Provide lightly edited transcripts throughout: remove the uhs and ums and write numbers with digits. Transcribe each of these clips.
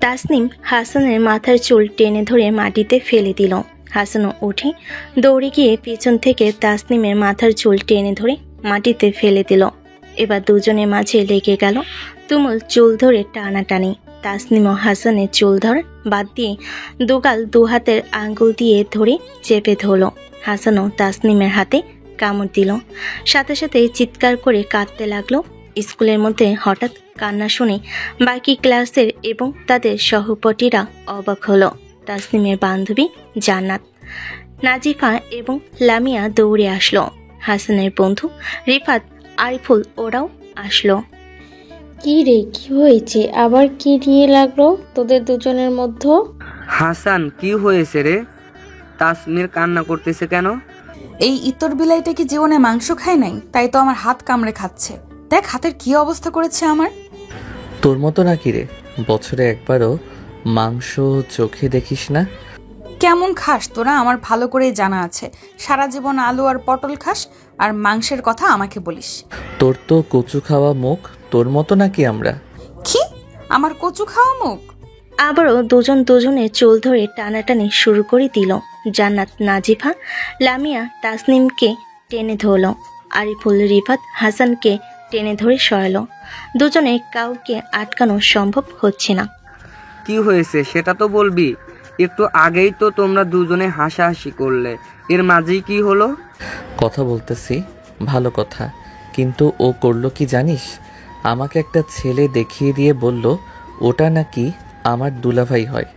তাসনিম হাসানের মাথার চুল টেনে ধরে মাটিতে ফেলে দিল। হাসানও উঠে দৌড়ে গিয়ে পিছন থেকে তাসনিমের মাথার চুল টেনে ধরে মাটিতে ফেলে দিল। এবার দুজনের মাঝে লেগে গেল তুমুল চুল ধরে টানাটানি। তাসনিম ও হাসানের চুল ধর বাদ দিয়ে দুগাল দুহাতের আঙ্গুল দিয়ে ধরে চেপে ধরল। হাসানও তাসনিমের হাতে কামড় দিল, সাথে সাথে চিৎকার করে কাঁদতে লাগলো। স্কুলের মধ্যে হঠাৎ কান্না শুনে বাকি ক্লাসের এবং তাদের সহপাঠীরা অবাক হলো। তাসনিমের বান্ধবী জান্নাত, নাজিফা এবং লামিয়া দৌড়ে আসলো। হাসানের বন্ধু রিফাত, আরিফুল ওরাও আসলো। কি রে, কি হয়েছে? আবার কি নিয়ে লাগলো তোদের দুজনের মধ্যে? হাসান, কি হয়েছে রে? তাসমির কান্না করতেছে কেন? এই ইতর বিলাইটা কি জীবনে মাংস খায় নাই, তাই তো আমার হাত কামড়ে খাচ্ছে। দেখ হাতের কি অবস্থা করেছে আমার। তোর মতো নাকি রে, বছরে একবারও মাংস চোখে দেখিস না? কেমন খাস তোরা আমার ভালো করেই জানা আছে। সারা জীবন আলু আর পটল খাস, আর মাংসের কথা আমাকে বলিস। তোর তো কচু খাওয়া মুখ, তোর মতো নাকি আমরা? কি? আমার কচু খাওয়া মুখ? আবারও দুজন দুজনের চুল ধরে টানাটানি শুরু করে দিল। জান্নাত, নাজিফা, লামিয়া তাসনিমকে টেনে ধরল। আরিফুল, রিফাত হাসানকে টেনে ধরে সরালো। দুজনে কাউকে আটকানো সম্ভব হচ্ছে না। কি হয়েছে সেটা তো বলবি। একটু আগেই তো তোমরা দুজনে হাসাহাসি করলে, এর মাঝেই কি হলো? কথা বলতেছি, ভালো কথা। কিন্তু ও করলো কি জানিস? আমাকে একটা ছেলে দেখিয়ে দিয়ে বলল ওটা নাকি আমার দুলাভাই হয়।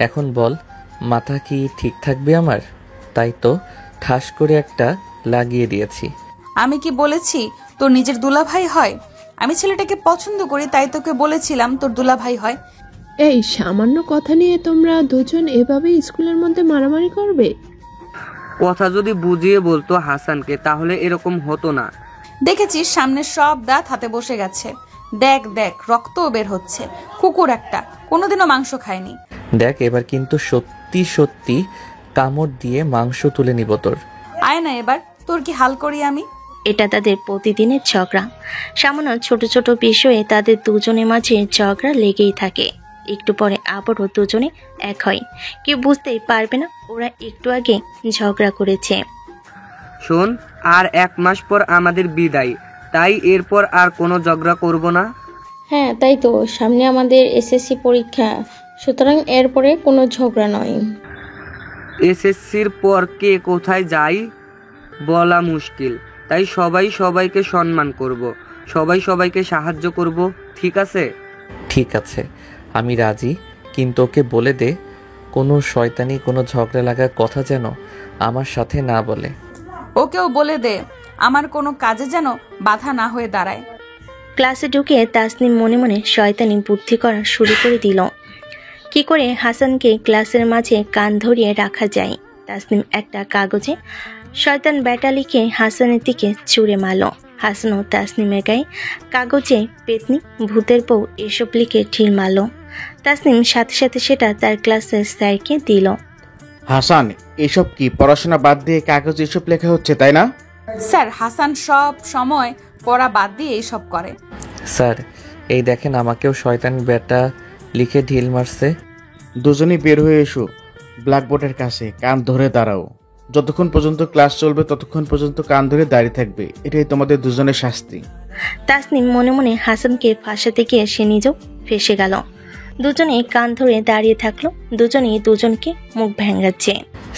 এখন বল, মাথা কি ঠিক থাকবে আমার? তাই তো ঠাস করে একটা লাগিয়ে দিয়েছি। আমি কি বলেছি তোর নিজের দুলাভাই হয়? আমি ছেলেটাকে পছন্দ করি, তাই তোকে বলেছিলাম তোর দুলাভাই হয়। এই সামান্য কথা নিয়ে তোমরা দুজন এভাবে স্কুলের মধ্যে মারামারি করবে? কথা যদি বুঝিয়ে বলতো হাসানকে, তাহলে এরকম হতো না। দেখেছিস সামনের সব দাঁত হাতে বসে গেছে। দেখ দেখ, রক্তও বের হচ্ছে। কুকুর একটা, কোনোদিনও মাংস খায়নি। দেখ এবার কিন্তু সত্যি সত্যি কামড় দিয়ে মাংস তুলে নিব তোর। আয় না এবার, তোর কি হাল করি আমি। এটা তাদের প্রতিদিনের ঝগড়া। সামান্য ছোট ছোট বিষয়ে তাদের দুজনের মাঝে ঝগড়া লেগেই থাকে। একটু পরে আবারও দুজনে এক হয়। কেউ বুঝতেই পারবে না ওরা একটু আগে ঝগড়া করেছে। শোন, আর 1 মাস পর আমাদের বিদায়, তাই এরপর আর কোনো ঝগড়া করব না। হ্যাঁ তাই তো, সামনে আমাদের এসএসসি পরীক্ষা, সুতরাং এরপরে কোনো ঝগড়া নয়। এসএসসির পর কে কোথায় যায় বলা মুশকিল, তাই সবাই সবাইকে সম্মান করব, সবাই সবাইকে সাহায্য করব, ঠিক আছে? ঠিক আছে, আমি রাজি, কিন্তু ওকে বলে দে কোনো শয়তানি কোনো ঝগড়া লাগার কথা যেন আমার সাথে না বলে। ওকেও বলে দে আমার কোনো কাজে যেন বাধা না হয়ে দাঁড়ায়। ক্লাসে ঢুকে তাসনিম মনে মনে শয়তানি বুদ্ধি করা শুরু করে দিল। কি করে হাসানকে ক্লাসের মাঝে কান ধরিয়ে রাখা যায়। তাসনিম একটা কাগজে শয়তান ব্যাটা লিখে হাসানের দিকে ছুঁড়ে মারল। হাসানও তাসনিমের গায়ে কাগজে পেতনি, ভূতের বউ এসব লিখে ঢিল মারল। তাসনিম সাথে সাথে সেটা তার ক্লাসের স্যারকে দিল। হাসান, এসব কি? পড়াশোনা বাদ দিয়ে কাগজে এসব লেখা হচ্ছে, তাই না? স্যার, হাসান সব সময় পড়া বাদ দিয়ে এইসব করে। স্যার, এই দেখেন আমাকেও শয়তান বেটা লিখে ঢিল মারছে। দুজনেই বের হয়ে এসো ব্ল্যাকবোর্ডের কাছে, কান ধরে দাঁড়াও। যতক্ষণ পর্যন্ত ক্লাস চলবে ততক্ষণ পর্যন্ত কান ধরে দাঁড়িয়ে থাকবে, এটাই তোমাদের দুজনের শাস্তি। তাসনিম মনে মনে হাসানকে ফাঁসাতে গিয়ে সে নিজেও ফেসে গেল। দুজনে কান ধরে দাঁড়িয়ে থাকলো, দুজনেই দুজনকে মুখ ভেঙাচ্ছে।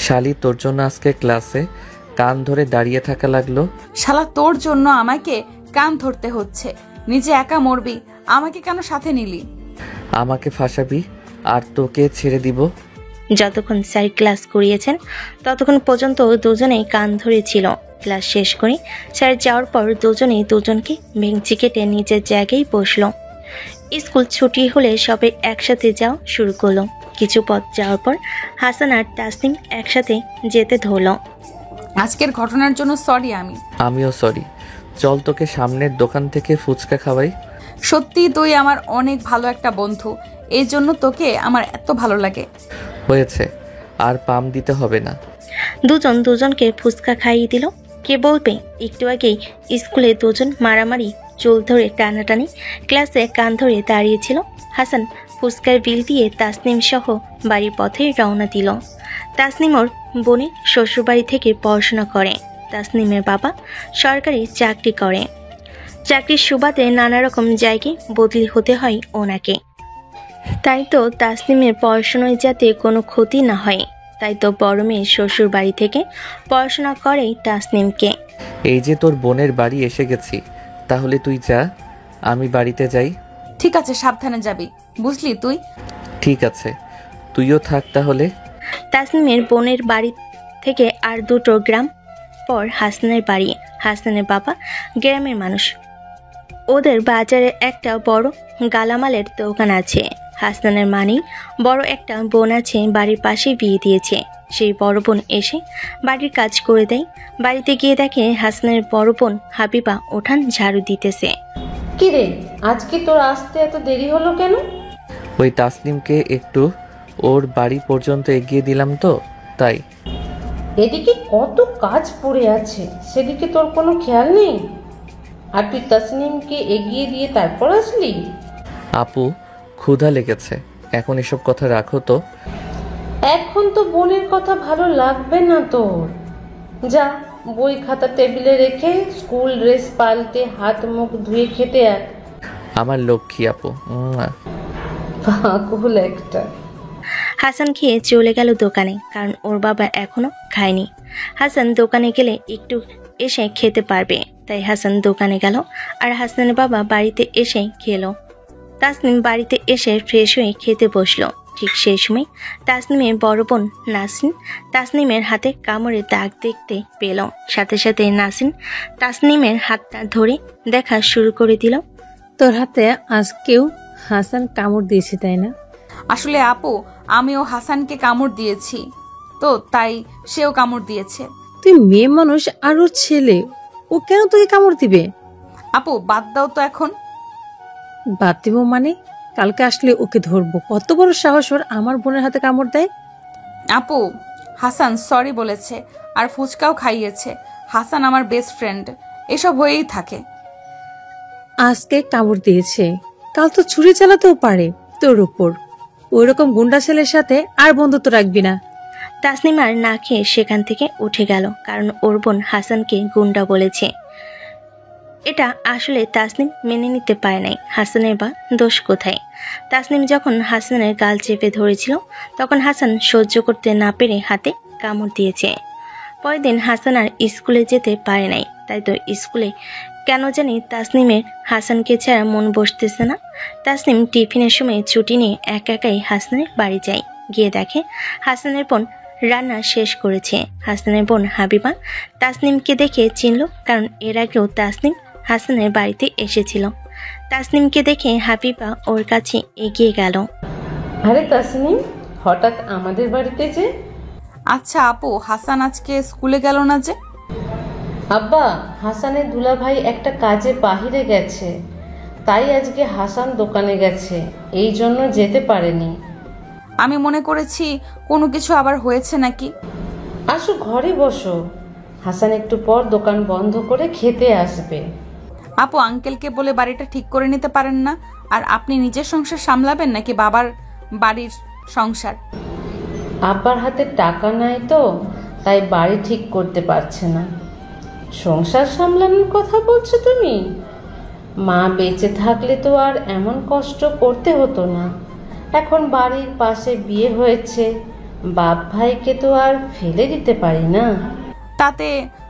শালি, তোর জন্য আজকে ক্লাসে কান ধরে দাঁড়িয়ে থাকা লাগলো। শালা, তোর জন্য আমাকে কান ধরতে হচ্ছে। নিজে একা মরবি, আমাকে কেন সাথে নিলি? আমাকে ফাঁসাবি আর তোকে ছেড়ে দিব। যতক্ষণ স্যার ক্লাস করিয়েছেন ততক্ষণ পর্যন্ত দুজনেই কান ধরেছিল। ক্লাস শেষ করে স্যার যাওয়ার পর দুজনেই দুজনকে বেঞ্চি কেটে নিজের জায়গায় বসলো। স্কুল ছুটি হলে সবাই একসাথে যাওয়া শুরু করলো। কিছু পথ যাওয়ার পর হাসান আর তাসনিম একসাথে যেতে ধরলো। আজকের ঘটনার জন্য সরি। আমিও সরি। চল তোকে সামনের দোকান থেকে ফুচকা খাওয়াই। সত্যি তুই আমার অনেক ভালো একটা বন্ধু, এই জন্য তোকে আমার এত ভালো লাগে। হয়েছে, আর পাম দিতে হবে না। দুজন দুজনকে ফুচকা খাইয়ে দিল। কে বলবে একটু আগেই স্কুলে দুজন মারামারি, চুল ধরে টানাটানি, ক্লাসে কান ধরে দাঁড়িয়েছিল। হাসান ফুচকার বিল দিয়ে তাসনিম সহ বাড়ির পথে রওনা দিল। তাসনিম ওর বোনের শ্বশুরবাড়ি থেকে পড়াশোনা করে। তাসনিমের বাবা সরকারি চাকরি করে। চাকরির সুবাদে নানা রকম জায়গায় বদলি হতে হয় ওনাকে। তাই তো তাসনিমের পড়াশোনায় যাতে কোনো ক্ষতি না হয়, তাই তো বড় মেয়ে শ্বশুর বাড়ি থেকে পড়াশোনা করেই তাসনিমকে। এই যে তোর বোনের বাড়ি এসে গেছি, তাহলে তুই যা, আমি বাড়িতে যাই। ঠিক আছে, সাবধানে যাবি, বুঝলি তুই? ঠিক আছে, তুইও থাক তাহলে। তাসনিমের বোনের বাড়ি থেকে আর 2 গ্রাম পর হাসানের বাড়ি। হাসানের বাবা গ্রামের মানুষ। ওদের বাজারে একটা বড় গালামালের দোকান আছে। হাসানের মানেই বড় একটা বোন আছে, বাড়ির পাশে বিয়ে দিয়েছে। সেই বড় বোন এসে বাড়ির কাজ করে দেয়। বাড়িতে গিয়ে দেখে হাসানের বড় বোন হাবিবা উঠান ঝাড়ু দিতেছে। কি রে, আজকে তোর আসতে এত দেরি হলো কেন? ওই তাসনিমকে একটু ওর বাড়ি পর্যন্ত এগিয়ে দিলাম তো, তাই। এদিকে কত কাজ পড়ে আছে, সেদিকে তোর কোনো খেয়াল নেই। আর তুই তাসনিমকে এগিয়ে দিয়ে তারপর আসলি? আপু, ক্ষুধা লেগেছে, এখন এসব কথা রাখো তো। এখন তো বোনের কথা ভালো লাগবে না তোর। যা, বই খাতা টেবিলে রেখে স্কুল ড্রেস পাল্টে হাত মুখ ধুয়ে খেতে আয়। আমার লক্ষ্মী আপু। পাগল একটা। হাসান খেয়ে চলে গেল দোকানে, কারণ ওর বাবা এখনো খায়নি। হাসান দোকানে গেলে একটু এসে খেতে পারবে, তাই হাসান দোকানে গেল আর হাসানের বাবা বাড়িতে এসে খেলো। তাসনিম বাড়িতে এসে ফ্রেশ হয়ে খেতে বসলো। ঠিক সেই সময় তাসনিমের বড় বোন নাসরিন তাসনিমের হাতে কামড়ের দাগ দেখতে পেল। সাথে সাথে নাসরিন তাসনিমের হাতটা ধরে দেখা শুরু করে দিল। তোর হাতে আজকেও হাসান কামড় দিয়েছে, তাই না? আসলে আপু, আমিও হাসানকে কামড় দিয়েছি, তো তাই সেও কামড় দিয়েছে। তুই মেয়ে মানুষ আর ওর ছেলে, ও কেন তোকে কামড় দিবে? আপু বাদ দাও তো এখন। বাদ দিব মানে? কালকে আসলে ওকে ধরবো। কত বড় সাহস ওর আমার বোনের হাতে কামড় দেয়? আপু, হাসান সরি বলেছে আর ফুচকাও খাইয়েছে। হাসান আমার বেস্ট ফ্রেন্ড, এসব হয়েই থাকে। আজকে কামড় দিয়েছে, কাল তো ছুরি চালাতেও পারে তোর উপর। ওই রকম গুন্ডা ছেলের সাথে আর বন্ধুত্ব রাখবি না। তাসনিম আর না খেয়ে সেখান থেকে উঠে গেল, কারণ ওর বোন হাসানকে গুন্ডা বলেছে। এটা আসলে তাসনিম মেনে নিতে পারে নাই। হাসানের বা দোষ কোথায়? তাসনিম যখন হাসানের গাল চেপে ধরেছিল, তখন হাসান সহ্য করতে না পেরে হাতে কামড় দিয়েছে। পরের দিন হাসান আর স্কুলে যেতে পারে নাই। তাই তো স্কুলে কেন জানি তাসনিমের হাসানকে ছাড়া মন বসতেছে না। তাসনিম টিফিনের সময় ছুটি নিয়ে একা একাই হাসানের বাড়ি যায়। গিয়ে দেখে হাসানের বোন রান্না শেষ করেছে। হাসানের বোন হাবিবা তাসনিমকে দেখে চিনল, কারণ এর আগেও তাসনিম হাসানের বাড়িতে এসেছিল। তাসনিমকে দেখে হাবিবা ওর কাছে এগিয়ে গেল। আরে তাসনিম, হঠাৎ আমাদের বাড়িতে যে? আচ্ছা আপু, হাসান আজকে স্কুলে গেল না যে? আব্বা, হাসানের দুলাভাই একটা কাজে বাহিরে গেছে, তাই আজকে হাসান দোকানে গেছে, এই জন্য যেতে পারেনি। আমি মনে করেছি কোনো কিছু আবার হয়েছে নাকি। আসো ঘরে বসো, হাসান একটু পর দোকান বন্ধ করে খেতে আসবে। আপু, আঙ্কেলকে বলে বাড়িটা ঠিক করে নিতে পারেন না? আর আপনি নিজের সংসার সামলাবেন নাকি বাবার বাড়ির সংসার? আব্বার হাতে টাকা নাই তো, তাই বাড়ি ঠিক করতে পারছে না। সংসার সামলানোর কথা বলছো তুমি? মা বেঁচে থাকলে তো আর এমন কষ্ট করতে হতো না। এখন বাড়ির পাশে বিয়ে হয়েছে, বাপ ভাইকে তো আর ফেলে দিতে পারি না। তাতে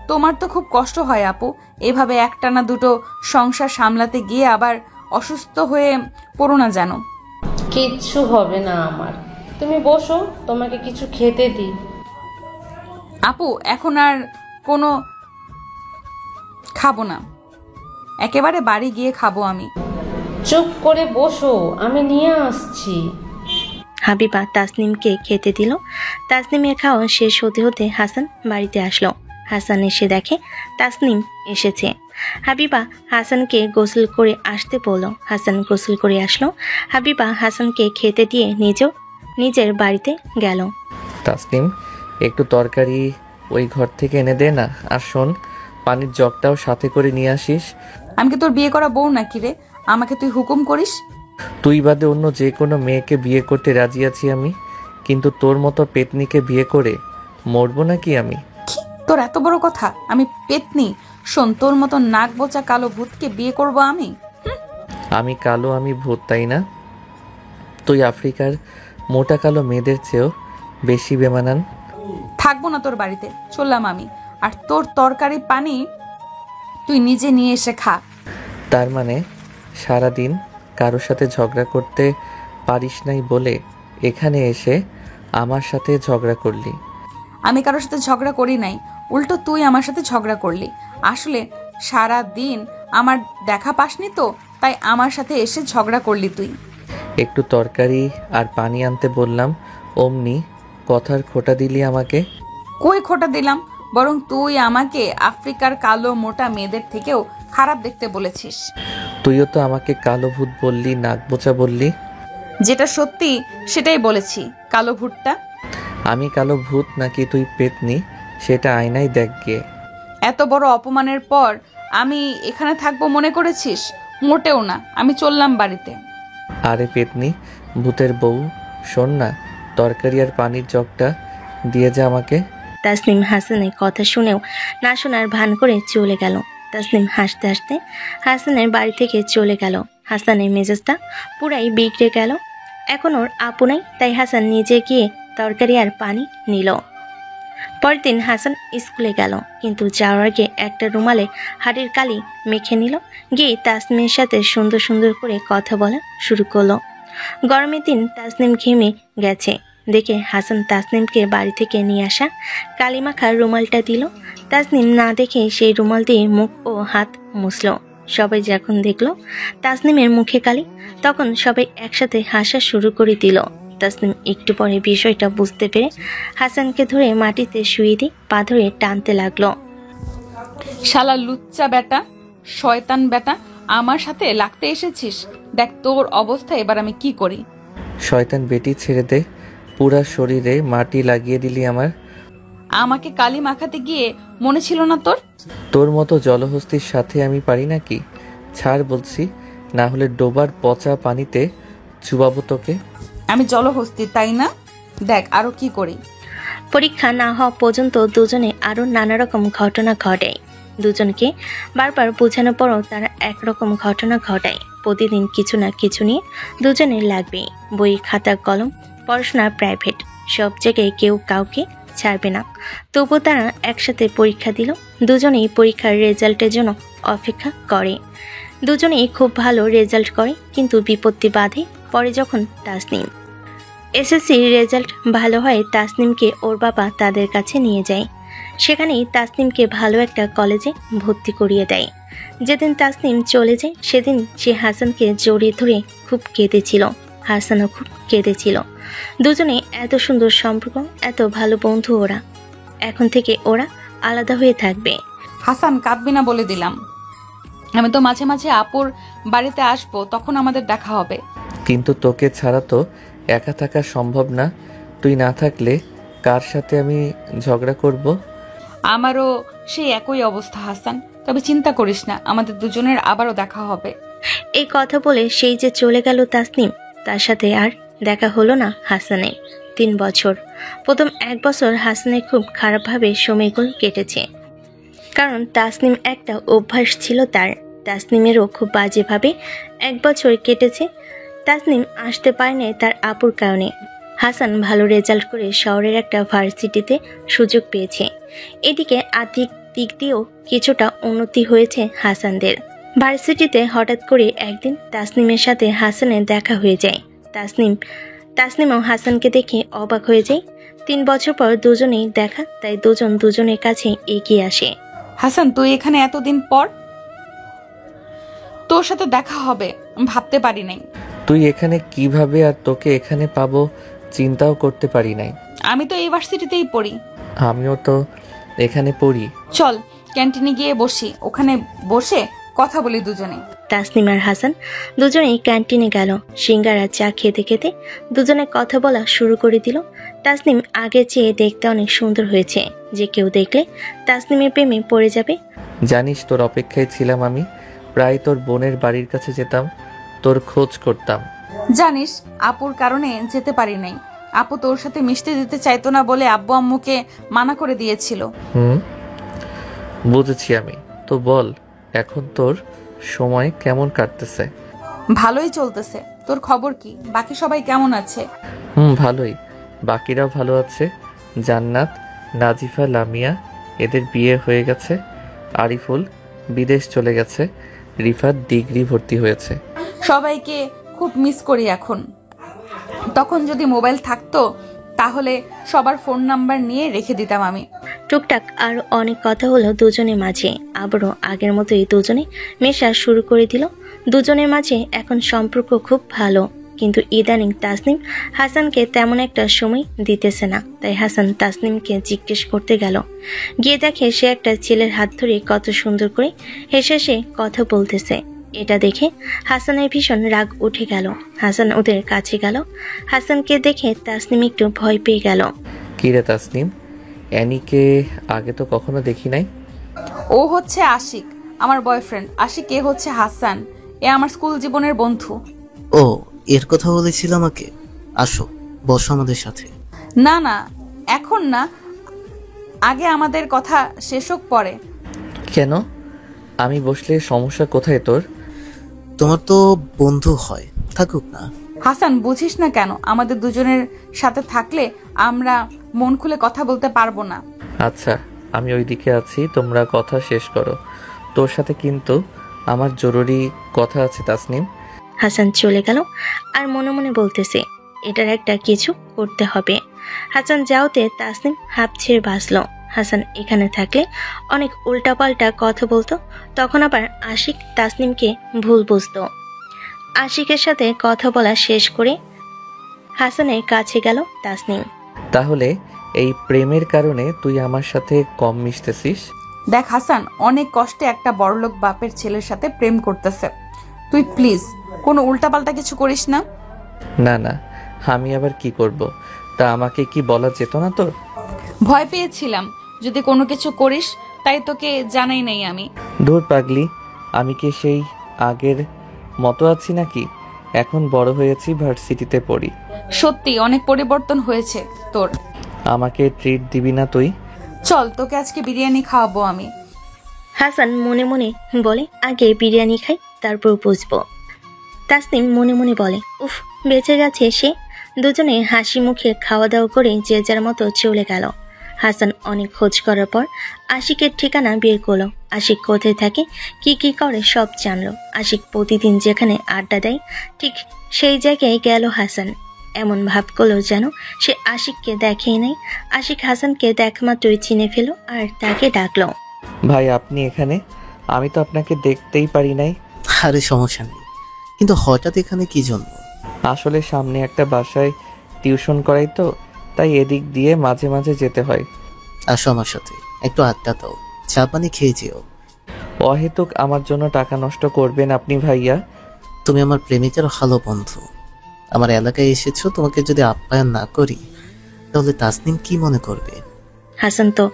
তোমার তো খুব কষ্ট হয় আপু, এভাবে একটানা দুটো সংসার সামলাতে গিয়ে আবার অসুস্থ হয়ে পড়ো না যেন। কিচ্ছু হবে না আমার, তুমি বসো, তোমাকে কিছু খেতে দিই। আপু, এখন আর কোনো খাবো না, একেবারে বাড়ি গিয়ে খাবো আমি। চুপ করে বসো, আমি নিয়ে আসছি। হাবিবা তাসনিমকে খেতে দিল। তাসনিমের খাওয়া শেষ হতে হতে হাসান বাড়িতে আসলো। হাসান এসে দেখে তাসনিম এসেছে। হাবিবা হাসানকে গোসল করে আসতে বলল। হাসান গোসল করে আসলো। হাবিবা হাসানকে খেতে দিয়ে নিজের বাড়িতে গেল। তাসনিম, একটু তরকারি ওই ঘর থেকে এনে দে না। আর শোন, পানির জগটাও সাথে করে নিয়ে আসিস। আমি কি তোর বিয়ে করা বউ নাকি রে? আমাকে তুই হুকুম করিস? তুই বাদে অন্য যে কোনো মেয়েকে বিয়ে করতে রাজি আছি আমি, কিন্তু তোর মতো পেতনিকে বিয়ে করে মরবো নাকি আমি? কি তোর এত বড় কথা? আমি পেতনি? শোন, তোর মতো নাক বোচা কালো ভূতকে বিয়ে করব আমি? আমি কালো, আমি ভূত, তাই না? তুই আফ্রিকার মোটা কালো মেয়েদের চেয়েও বেশি বেমানান। থাকবো না তোর বাড়িতে, চললাম আমি। আর তোর তরকারি পানি তুই নিজে নিয়ে এসে খা। তার মানে সারাদিন কারোর সাথে ঝগড়া করতে পারিস নাই বলে এখানে এসে আমার সাথে ঝগড়া করলি? আমি কারোর সাথে ঝগড়া করি নাই, উল্টো তুই আমার সাথে ঝগড়া করলি। আসলে সারা দিন আমার দেখা পাসনি তো, তাই আমার সাথে এসে ঝগড়া করলি তুই। একটু তরকারি আর পানি আনতে বললাম, অমনি কথার খোঁটা দিলি আমাকে। কই খোটা দিলাম? বরং তুই আমাকে আফ্রিকার কালো মোটা মেয়েদের থেকেও খারাপ দেখতে বলেছিস। তুইও তো আমাকে কালো ভূত বললি, নাক বোচা বললি। যেটা সত্যি সেটাই বলেছি। কালো ভুট্টা। আমি কালো ভূত নাকি তুই পেতনি সেটা আয়নায় দেখ গিয়ে। এত বড় অপমানের পর আমি এখানে থাকবো মনে করেছিস? মোটেও না, আমি চললাম বাড়িতে। আরে পেতনি ভূতের বউ, শোন না, তরকারি আর পানির জগটা দিয়ে যা আমাকে। তাসনিম হাসানের কথা শুনেও না শোনার ভান করে চলে গেল। তাসনিম হাসতে হাসতে হাসানের বাড়ি থেকে চলে গেল। হাসানের মেজাজটা পুরাই বিগড়ে গেল। এখন ওর আপু নাই, তাই হাসান নিজে গিয়ে তরকারি আর পানি নিল। পরের দিন হাসান স্কুলে গেল, কিন্তু যাওয়ার আগে একটা রুমালে হাড়ির কালি মেখে নিল। গিয়ে তাসনিমের সাথে সুন্দর সুন্দর করে কথা বলা শুরু করলো। গরমের দিন তাসনিম ঘেমে গেছে দেখে হাসান তাসনিমকে বাড়ি থেকে নিয়ে আসা কালিমাখার রুমালটা দিল। তাসনিম না দেখে সেই রুমাল দিয়ে মুখ ও হাত মুছল। সবাই যখন দেখলো তাসনিমের মুখে কালি, তখন সবাই একসাথে হাসা শুরু করে দিল। তাসনিম একটু পরে বিষয়টা বুঝতে পেরে হাসানকে ধরে মাটিতে শুয়ে দিয়ে পা ধরে টানতে লাগলো। শালা লুচ্চা বেটা, শয়তান বেটা, আমার সাথে লাগতে এসেছিস? দেখ তোর অবস্থা এবার আমি কি করি। শয়তান বেটি, ছেড়ে দে, পুরা শরীরে মাটি লাগিয়ে দিলি আমার। আমাকে কালি মাখাতে গিয়ে মনে ছিল না তোর? তোর মতো জলহস্তির সাথে আমি পারি নাকি? ছাড় বলছি, না হলে ডোবার পচা পানিতে চুবাবো তোকে। আমি জলহস্তি তাই না? দেখ আরো কি করি। পরীক্ষা না হওয়া পর্যন্ত দুজনে আরো নানা রকম ঘটনা ঘটে। দুজনকে বারবার বোঝানোর পরও তারা একরকম ঘটনা ঘটায়। প্রতিদিন কিছু না কিছু নিয়ে দুজনের লাগবে। বই, খাতা, কলম, পড়াশোনা, প্রাইভেট, সব জায়গায় কেউ কাউকে ছাড়বে না। তবু তারা একসাথে পরীক্ষা দিল। দুজনেই পরীক্ষার রেজাল্টের জন্য অপেক্ষা করে। দুজনেই খুব ভালো রেজাল্ট করে, কিন্তু বিপত্তি বাধে পরে যখন তাসনিম। এসএসসির রেজাল্ট ভালো হয় তাসনিমকে ওর বাবা তাদের কাছে নিয়ে যায়। সেখানেই তাসনিমকে ভালো একটা কলেজে ভর্তি করিয়ে দেয়। যেদিন তাসনিম চলে যায় সেদিন সে হাসানকে জড়িয়ে ধরে খুব কেঁদেছিল। হাসানও খুব কেঁদেছিল। দুজনে এত সুন্দর সম্পর্ক, এত ভালো বন্ধু ওরা। এখন থেকে ওরা আলাদা হয়ে থাকবে। হাসান, কাঁদবি না বলে দিলাম। আমি তো মাঝে মাঝে আপুর বাড়িতে আসবো, তখন আমাদের দেখা হবে। কিন্তু তোকে ছাড়া তো একা থাকা সম্ভব না। তুই না থাকলে কার সাথে আমি ঝগড়া করব? আমারও সেই একই অবস্থা হাসান, তবে চিন্তা করিস না, আমাদের দুজনের আবারও দেখা হবে। এই কথা বলে সেই যে চলে গেল তাসনিম, তার সাথে আর দেখা হলো না হাসানের। 3 বছর। প্রথম 1 বছর হাসানের খুব খারাপভাবে সময়গুলো কেটেছে, কারণ তাসনিম একটা অভ্যাস ছিল তার। তাসনিমেরও খুব বাজেভাবে 1 বছর কেটেছে। তাসনিম আসতে পারেনি তার আপুর কারণে। হাসান ভালো রেজাল্ট করে শহরের একটা ভার্সিটিতে সুযোগ পেয়েছে। এদিকে আর্থিক দিক দিয়েও কিছুটা উন্নতি হয়েছে হাসানদের। ভার্সিটিতে হঠাৎ করে একদিন তাসনিমের সাথে হাসানের দেখা হয়ে যায়। তাসনিমও হাসানকে দেখে অবাক হয়ে যায়। 3 বছর পর দুজনেই দেখা, তাই দুজন দুজনের কাছে এগিয়ে আসে। হাসান, তুই এখানে এতদিন পর? তোর সাথে দেখা হবে ভাবতে পারি নাই। তুই এখানে কিভাবে আর তোকে এখানে পাবো চিন্তাও করতে পারি নাই। আমি তো এই ভার্সিটিতেই পড়ি। আমিও তো এখানে পড়ি। চল ক্যান্টিনে গিয়ে বসি, ওখানে বসে কথা বলি দুজনে। তাসনিম আর হাসান দুজনেই ক্যান্টিনে গেল। সিঙ্গারা চা খেতে খেতে দুজনে কথা বলা শুরু করে দিল। তাসনিম আগে চেয়ে দেখতে অনেক সুন্দর হয়েছে, যে কেউ দেখলে তাসনিমের প্রেমে পড়ে যাবে। জানিস তোর অপেক্ষায় ছিলাম আমি। প্রায় তোর বোনের বাড়ির কাছে যেতাম তোর খোঁজ করতাম। জানিস আপুর কারণে যেতে পারি নাই। আপু তোর সাথে মিশতে দিতে চাইতো না বলে আব্বু আম্মুকে মানা করে দিয়েছিল। বুঝেছি আমি। তো বল, এখন তোর সময় কেমন কাটতেছে? ভালোই চলতেছে। তোর খবর কি? বাকি সবাই কেমন আছে? ভালোই। বাকিরাও ভালো আছে। জান্নাত, নাজিফা, লামিয়া এদের বিয়ে হয়ে গেছে। আরিফুল বিদেশ চলে গেছে। রিফাত ডিগ্রি ভর্তি হয়েছে। সবাইকে খুব মিস করি এখন। তখন যদি মোবাইল থাকতো তাহলে সবার ফোন নাম্বার নিয়ে রেখে দিতাম আমি। টুকটাক আর অনেক কথা হলো দুজনের মাঝে। আবারও আগের মতোই দুজনে মেশা শুরু করে দিল। দুজনের মাঝে এখন সম্পর্ক খুব ভালো, কিন্তু ইদানিং তাসনিম হাসানকে তেমন একটা সময় দিতেছে না। তাই হাসান তাসনিমকে জিজ্ঞেস করতে গেল। গিয়ে দেখে সে একটা ছেলের হাত ধরে কত সুন্দর করে হেসে সে কথা বলতেছে। এটা দেখে হাসানের ভীষণ রাগ উঠে গেল। হাসান ওদের কাছে গেল। হাসানকে দেখে তাসনিম একটু ভয় পেয়ে গেল। কি রে তাসনিম, অ্যানিকে আগে তো কখনো দেখি নাই। ও হচ্ছে আশিক, আমার বয়ফ্রেন্ড। আশিক এ হচ্ছে হাসান, এ আমার স্কুল জীবনের বন্ধু। ও, এর কথা বলেছিল আমাকে। আসো, বসো আমাদের সাথে। না না, এখন না, আগে আমাদের কথা শেষ হোক পরে। কেন? আমি বসলে সমস্যা কোথায় তোর? তোমার তো বন্ধু হয়, থাকুক না। হাসান বুঝিস না কেন? আমাদের দুজনের সাথে থাকলে আমরা মন খুলে কথা বলতে পারবো না। আচ্ছা, আমি ওইদিকে আছি, তোমরা কথা শেষ করো। তোর সাথে কিন্তু আমার জরুরি কথা আছে তাসনিম। হাসান চলে গেল আর মনে মনে বলতেছে এটার একটা কিছু করতে হবে। হাসান যাওতে তাসনিম হাঁপ ছেড়ে বাঁচল। হাসান এখানে থাকলে অনেক উল্টাপাল্টা কথা বলতো। তখন আবার আশিক তাসনিমকে ভুল বুঝতো। আশিকের সাথে কথা বলা শেষ করে হাসানের কাছে গেল তাসনিম। তাহলে এই প্রেমের কারণে তুই আমার সাথে কম মিশতেছিস? দেখ হাসান, অনেক কষ্টে একটা বড়লোক বাপের ছেলের সাথে প্রেম করতেছে। তুই প্লিজ কোনো উল্টাপাল্টা কিছু করিস না। না না, আমি আবার কি করব? তা আমাকে কি বলা যেত না তোর? ভয় পেয়েছিলাম যদি কোনো কিছু করিস, তাই তোকে জানাই নাই আমি। ধুর পাগলি, আমি কি সেই আগের মতো আছি নাকি? এখন বড় হয়েছি, ভার্সিটিতে পড়ি। সত্যি অনেক পরিবর্তন হয়েছে তোর। আমাকে ট্রিট দিবি না তুই? চল, তোকে আজকে বিরিয়ানি খাওয়াবো আমি। হাসান মনে মনে বলে আগে বিরিয়ানি খাই তারপর বুঝবো। তাসনিম মনে মনে বলে উফ, বেঁচে গেছে সে। দুজনে হাসি মুখে খাওয়া দাওয়া করে যে যার মতো চলে গেল। হাসান অনেক খোঁজ করার পর আশিকের ঠিকানা বের করলো। আশিক কোথায় থাকে, কি কি করে সব জানলো। আশিক প্রতিদিন যেখানে আড্ডা দেয় ঠিক সেই জায়গায় গেল হাসান। এমন ভাব করলো যেন সে আশিককে দেখেই নাই। আশিক হাসানকে দেখা মাত্রই চিনে ফেলো আর তাকে ডাকলো। ভাই, আপনি এখানে? আমি তো আপনাকে দেখতেই পারি নাই। আরে সমস্যা নেই, কিন্তু হঠাৎ এখানে কি জন্য? আসলে সামনে একটা বাসায় টিউশন করাই তো, তাই এদিক দিয়ে মাঝে মাঝে যেতে হয়। আসো আমার সাথে, একটু আড্ডা দাও, চা পানি খেয়ে যেও। অহেতুক আমার জন্য টাকা নষ্ট করবেন আপনি ভাইয়া? তুমি আমার প্রেমিকার ভালো বন্ধু। আমার এলাকায় এসেছো, তোমাকে যদি আপ্যায়ন না করি তাহলে তাসনিম কি মনে করবে? হাসান তো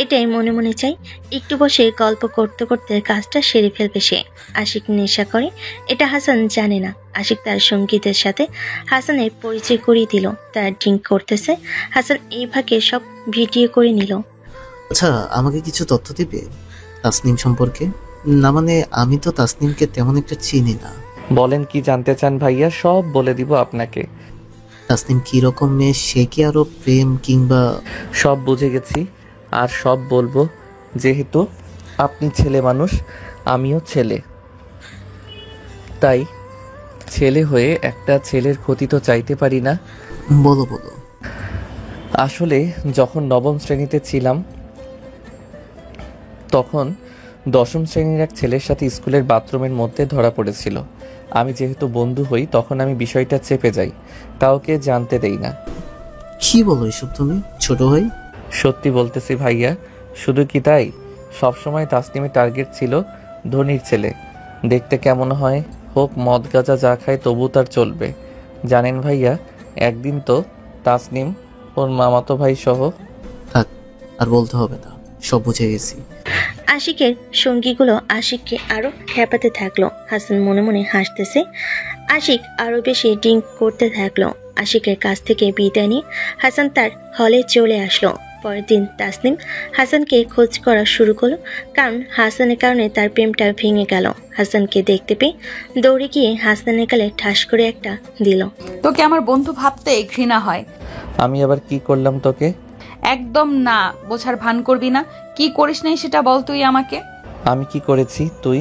এটাই মনে মনে চাই, একটু বসে গল্প করতে করতে কাজটা সেরে ফেলবে সে। আশিক নেশা করে এটা হাসান জানে না। আশিক তার সঙ্গীতের সাথে হাসানের পরিচয় করিয়ে দিল। তারা ড্রিঙ্ক করতেছে, হাসান এই ভাগে সব ভিডিও করে নিল। আচ্ছা, আমাকে কিছু তথ্য দিবে তাসনিম সম্পর্কে? না মানে আমি তো তাসনিমকে তেমন একটা চিনি না। বলেন কি জানতে চান ভাইয়া, সব বলে দিব আপনাকে। তাসনিম কি রকম মেয়ে, সে কি আরো প্রেম কিংবা? সব বুঝে গেছি আর সব বলবো, যেহেতু আপনি ছেলে মানুষ, আমিও ছেলে, তাই ছেলে হয়ে একটা ছেলের ক্ষতি তো চাইতে পারি না। বলো বলো। আসলে যখন নবম শ্রেণীতে ছিলাম তখন দশম শ্রেণীর এক ছেলের সাথে স্কুলের বাথরুমের মধ্যে ধরা পড়েছিল। আমি যেহেতু বন্ধু হই, তখন আমি বিষয়টা চেপে যাই, কাউকে জানতে দেই না। কি বলো এসব তুমি, ছোট ভাই? সত্যি বলতেছি ভাইয়া। শুধু কি তাই, সবসময় তাসনিমের টার্গেট ছিল ধনীর ছেলে। দেখতে কেমন হয় হোক, মদ গাঁজা যা খায় তবু তার চলবে। জানেন ভাইয়া, একদিন তো তাসনিম ওর মামাতো ভাই সহ। থাক, আর বলতে হবে না, সব বুঝে গেছি। আশিকের সঙ্গীগুলো আশিককে আরো খেপাতে থাকলো। হাসান মনে মনে হাসতেছে। আশিক আরো বেশি ড্রিঙ্ক করতে থাকলো। আশিকের কাছ থেকে বিদায় নিয়ে হাসান তার হলে চলে আসলো। পরের দিন তাসনিম হাসানকে খোঁজ করা শুরু করলো, কারণ হাসানের কারণে তার প্রেমটা ভেঙে গেল। হাসানকে দেখতে পেয়ে দৌড়ে গিয়ে হাসানের গালে ঠাস করে একটা দিল। তোকে আমার বন্ধু ভাবতে ঘৃণা হয়। আমি আবার কি করলাম তোকে? একদম না, বোঝার ভান করবি না। কি করিস নাই সেটা বল তুই আমাকে। আমি কি করেছি? তুই?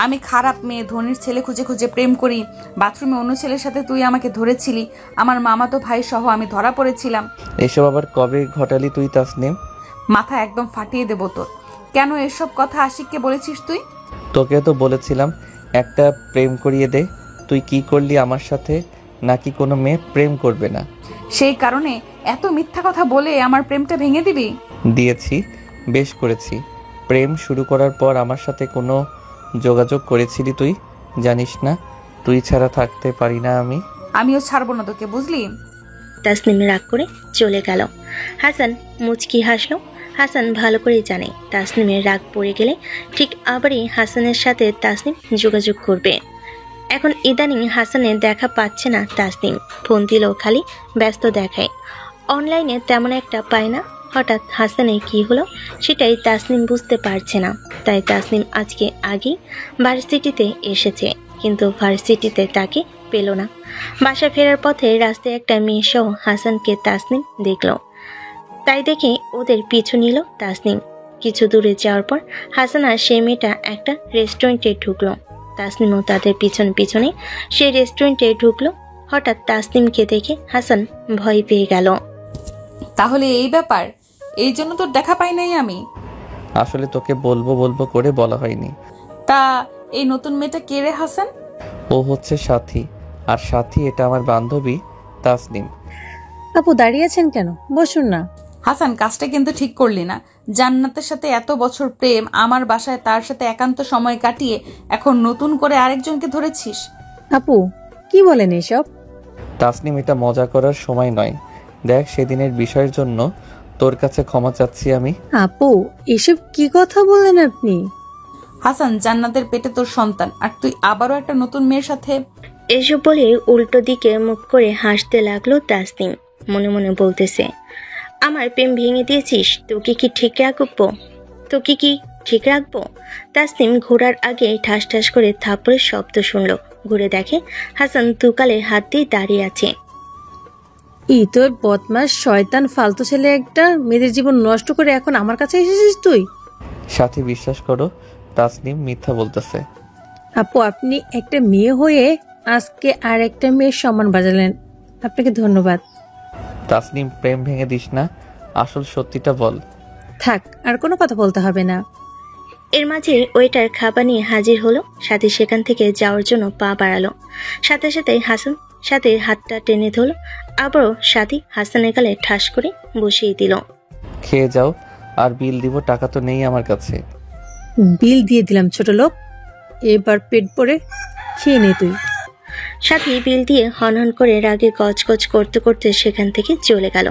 আমি খারাপ মেয়ে, ধনির ছেলে খুঁজে খুঁজে প্রেম করি। বাথরুমে অন্য ছেলের সাথে তুই আমাকে ধরেছিলি। আমার মামাতো ভাই সহ আমি ধরা পড়েছিলাম। এসব আবার কবে ঘটালি তুই তাসনিম? মাথা একদম ফাটিয়ে দেবো তোর। কেন এসব কথা আশিককে বলেছিস তুই? তোকে তো বলেছিলাম একটা প্রেম করিয়ে দে। তুই কি করলি আমার সাথে? নাকি কোনো মেয়ে প্রেম করবে না? সেই কারণে এত মিথ্যা কথা বলে আমার প্রেমটা ভেঙে দিবি? দিয়েছি, বেশ করেছি। প্রেম শুরু করার পর আমার সাথে কোনো যোগাযোগ করেছিলি তুই? জানিস না তুই ছাড়া থাকতে পারি না আমি। আমিও ছাড়বো না তোকে, বুঝলি? তাসনিম রাগ করে চলে গেল। হাসান মুচকি হাসলো। হাসান ভালো করেই জানে তাসনিমের রাগ পড়ে গেলে ঠিক আবারই হাসানের সাথে তাসনিম যোগাযোগ করবে। এখন ইদানিং হাসানের দেখা পাচ্ছে না তাসনিম। ফোন দিলেও খালি ব্যস্ত দেখায়, অনলাইনে তেমন একটা পায় না। হঠাৎ হাসানের কি হলো সেটাই তাসনিম বুঝতে পারছে না। তাই তাসনিম আজকে আগেই ভার্সিটিতে এসেছে, কিন্তু ভার্সিটিতে তাকে পেল না। বাসা ফেরার পথে রাস্তায় একটা মেয়ে সহ হাসানকে তাসনিম দেখলো। তাই দেখে ওদের পিছু নিল তাসনিম। কিছু দূরে যাওয়ার পর হাসান আর সেই মেয়েটা একটা রেস্টুরেন্টে ঢুকলো। তাসনিমও তাদের পিছনে পিছনে সেই রেস্টুরেন্টে ঢুকলো। হঠাৎ তাসনিমকে দেখে হাসান ভয় পেয়ে গেল। তাহলে এই ব্যাপার, এই জন্য তোর দেখা পাই নাই আমি। আসলে তোকে বলবো বলবো করে বলা হয়নি। তা এই নতুন মেয়েটা কে রে হাসান? ও হচ্ছে সাথী, আর সাথী এটা আমার বান্ধবী তাসনিম। আপু দাঁড়িয়ে আছেন কেন? বসুন না। হাসান, কাজটা কিন্তু ঠিক করলি না। জান্নাতের সাথে এত বছর প্রেম, আমার বাসায় তার সাথে একান্ত সময় কাটিয়ে এখন নতুন করে আরেকজনকে ধরেছিস। আপু কি বলেন এসব? তাসনিম, এটা মজা করার সময় নয়। দেখ, সেদিনের বিষয়ের জন্য তোর কাছে ক্ষমা চাচ্ছি আমি। আপু এসব কি কথা বলেন আপনি? হাসান, জান্নাতের পেটে তোর সন্তান, আর তুই আবারও একটা নতুন মেয়ের সাথে। এসব বলে উল্টো দিকে মুখ করে হাসতে লাগলো তাসনিম। মনে মনে বলতেছে, আমার প্রেম ভেঙে দিয়েছিস, তোকে কি ঠিক রাখবো? তাসনিম ঘোরার আগে ঠাস ঠাস করে থাপড়ের শব্দ শুনলো। ঘুরে দেখে হাসান দুকালে হাত দিয়ে দাঁড়িয়ে আছে। তোর বদমাস শয়তান ফালতু ছেলে একটা, মেয়েদের জীবন নষ্ট করে এখন আমার কাছে এসেছিস তুই? সাথী, বিশ্বাস করো তাসনিম মিথ্যা বলতেছে। আপু আপনি একটা মেয়ে হয়ে আজকে আর একটা মেয়ের সম্মান বাজালেন, আপনাকে ধন্যবাদ। তাসনিম, প্রেম ভেঙে দিস না, আসল সত্যিটা বল। থাক, আর কোনো কথা বলতে হবে না। এর মাঝে ওয়েটার খাবার নিয়ে হাজির হলো। সাথে সেখান থেকে যাওয়ার জন্য পা বাড়ালো। সাথে সাথে হাসান সাথে হাতটা টেনে ধরল। আবারও সাথী হাসানের গালে ঠাস করে বসিয়ে দিল। খেয়ে যাও, আর বিল দিব, টাকা তো নেই আমার কাছে। বিল দিয়ে দিলাম ছোট লোক, এবার পেট ভরে খেয়ে নে তুই। সাথী বিল দিয়ে হনহন করে রাগে গজগজ করতে করতে সেখান থেকে চলে গেল।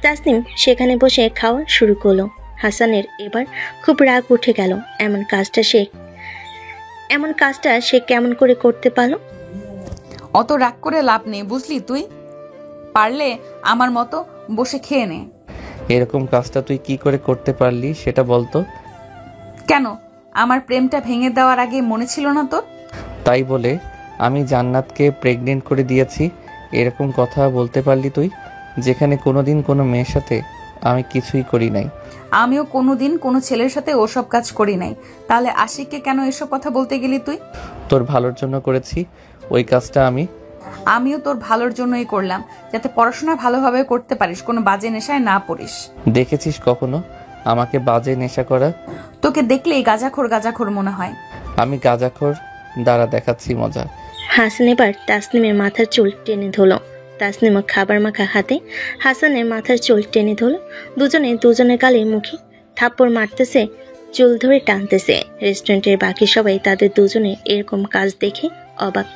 তাসনিম সেখানে বসে খাওয়া শুরু করলো। হাসানের এবার খুব রাগ উঠে গেল। এমন কাজটা সে কেমন করে করতে পারলো? অত রাগ করে লাভ নেই, বুঝলি? তুই পারলে আমার মতো বসে খেয়ে নে। এরকম কাজটা তুই কি করে করতে পারলি সেটা বলতো। কেন, আমার প্রেমটা ভেঙে দেওয়ার আগে মনে ছিল না তোর? তাই বলে আমি জান্নাতকে প্রেগনেন্ট করে দিয়েছি, এরকম কথা বলতে পারলি তুই? যেখানে কোনোদিন কোনো মেয়ের সাথে আমি কিছুই করি নাই। আমিও কোনোদিন কোনো ছেলের সাথে ওসব কাজ করি নাই। তাহলে আশিককে কেন এসব কথা বলতে গেলি তুই? তোর ভালোর জন্য করেছি ওই কাজটা। আমিও তোর ভালোর জন্যই করলাম, যাতে পড়াশোনা ভালোভাবে করতে পারিস, কোনো বাজে নেশায় না পড়িস। দেখেছিস কখনো আমাকে বাজে নেশা করা? তোকে দেখলেই গাঁজাখোর মনে হয়। আমি গাঁজাখোর? দ্বারা দেখাচ্ছি মজা। হাসান এবার তাসনিমের মাথার চুল টেনে ধরল। তাসনিমও খাবার মাখা হাতে হাসানের মাথার চুল টেনে ধরল। দুজনের গালে মুখে থাপ্পড় মারতেছে, চুল ধরে টানতেছে। রেস্টুরেন্টের বাকি সবাই তাদের দুজনে এরকম কাজ দেখে অবাক।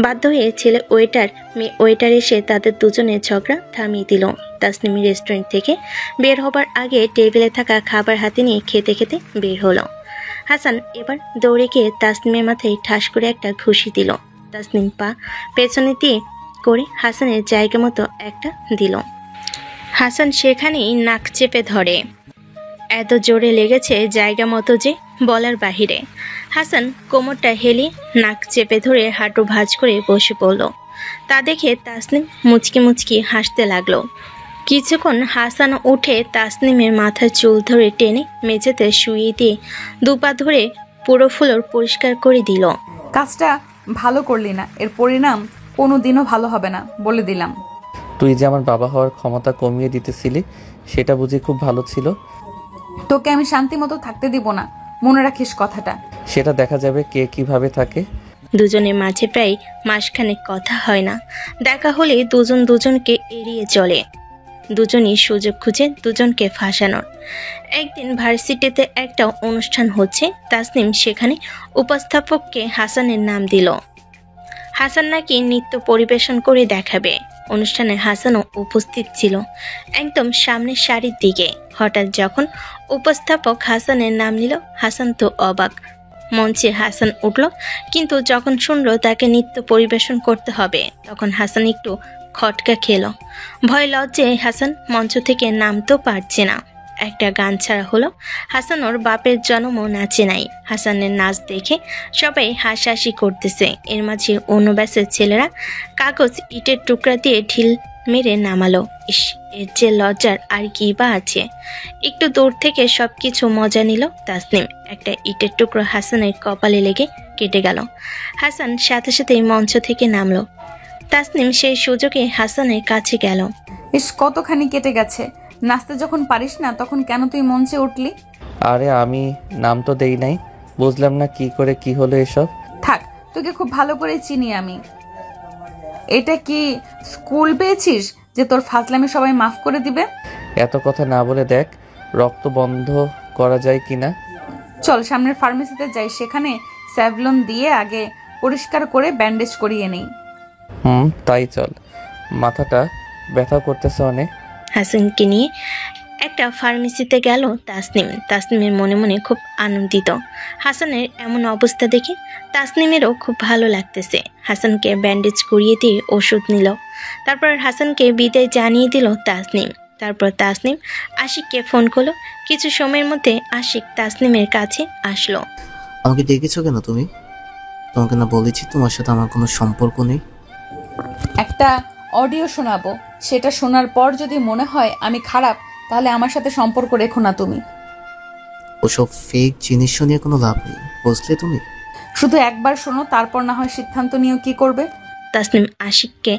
বাধ্য হয়ে ছেলে ওয়েটার মেয়ে ওয়েটার এসে তাদের দুজনের ঝগড়া থামিয়ে দিল। তাসনিম রেস্টুরেন্ট থেকে বের হবার আগে টেবিলে থাকা খাবার হাতে নিয়ে খেতে খেতে বের হলো। হাসান এবার দৌড়ে গিয়ে তাসনিমের মাথায় ঠাস করে একটা ঘুষি দিল। তাসনিম পা পেছনে দিয়ে করে হাসানের জায়গা মতো একটা দিল। হাসান সেখানেই নাক চেপে ধরে। এত জোরে লেগেছে জায়গা মতো যে বলার বাহিরে। হাসান কোমরটা হেলিয়ে নাক চেপে ধরে হাঁটু ভাঁজ করে বসে পড়ল। তা দেখে তাসনিম মুচকি মুচকি হাসতে লাগলো। কিছুক্ষণ হাসান উঠে তাসনিমের মাথার চুল ধরে টেনে মেঝেতে শুইয়ে দিয়ে দুপা ধরে পুরো ফ্লোর পরিষ্কার করে দিল। কাজটা ভালো করলি না, এর পরিণাম কোনোদিনও ভালো হবে না, বলে দিলাম। তুই যে আমার বাবা হওয়ার ক্ষমতা কমিয়ে দিতেছিলি, সেটা বুঝি খুব ভালো ছিল? তোকে আমি শান্তি মতো থাকতে দিব না, মনে রাখিস কথাটা। সেটা দেখা যাবে কে কিভাবে থাকে। দুজনের মাঝে প্রায় মাসখানেক কথা হয় না। দেখা হলে দুজন দুজনকে এড়িয়ে চলে। দুজনই সুযোগ খুঁজে দুজনকে ফাঁসানোর। একদিন ভার্সিটিতে একটা অনুষ্ঠান হচ্ছে। তাসনিম সেখানে উপস্থাপককে হাসানের নাম দিল। হাসান নাকি নৃত্য পরিবেশন করে দেখাবে। অনুষ্ঠানে হাসানও উপস্থিত ছিল, একদম সামনের সারির দিকে। হঠাৎ যখন উপস্থাপক হাসানের নাম নিল, হাসান তো অবাক। মঞ্চে হাসান উঠল, কিন্তু যখন শুনল তাকে নৃত্য পরিবেশন করতে হবে, তখন হাসান একটু খটকা খেল। ভয় লজ্জায় হাসান মঞ্চ থেকে নামতেও পারছে না। একটা গান ছাড়া হলো। হাসান ওর বাপের জন্মও নাচে নাই। হাসানের নাচ দেখে সবাই হাসাহাসি করতেছে। এর মাঝে অন্য ব্যাচের ছেলেরা কাগজ ইটের টুকরা দিয়ে ঢিল মেরে নামালো। ইস, এর যে লজ্জার আর কি বা আছে। একটু দূর থেকে সবকিছু মজা নিল তাসনিম। একটা ইটের টুকরো হাসানের কপালে লেগে কেটে গেল। হাসান সাথে সাথে মঞ্চ থেকে নামলো। তাসনিম সেই সুযোগে হাসানের কাছে গেল। ইস, কতখানি কেটে গেছে। নাচতে যখন পারিস না, তখন কেন তুই মঞ্চে উঠলি? আরে আমি নাম তো দেই নাই, বুঝলাম না কি করে কি হলো এসব। থাক, তোকে খুব ভালো করে চিনি আমি। এটা কি স্কুল পেয়েছিস যে তোর ফাজলামি সবাই মাফ করে দিবে? এত কথা না বলে দেখ রক্ত বন্ধ করা যায় কিনা। চল সামনের ফার্মেসিতে যাই, সেখানে স্যাভলন দিয়ে আগে পরিষ্কার করে ব্যান্ডেজ করিয়ে নেই। তাই চল, মাথাটা ব্যথা করতেছে অনেক। হাসানকে নিয়ে একটা ফার্মেসিতে গেল তাসনিম। তাসনিমের মনে মনে খুব আনন্দিত। হাসানের এমন অবস্থা দেখে তাসনিমেরও খুব ভালো লাগতেছে। হাসানকে ব্যান্ডেজ করিয়ে দিয়ে ওষুধ নিল। তারপর হাসানকে বিদায় জানিয়ে দিল তাসনিম। তারপর তাসনিম আশিককে ফোন করলো। কিছু সময়ের মধ্যে আশিক তাসনিমের কাছে আসলো। আমাকে ডেকেছো কেন তুমি? তোমাকে না বলেছি তোমার সাথে আমার কোনো সম্পর্ক নেই? একটা অডিও শোনাবো, সেটা শোনার পর যদি মনে হয় আমি খারাপ, তাহলে আমার সাথে সম্পর্ক রেখো না তুমি। ওসব ফেক জিনিস নিয়ে কোনো লাভ নেই, বুঝলে তুমি? শুধু একবার শোনো, তারপর না হয় সিদ্ধান্ত নিও কি করবে। তাসনিম আশিককে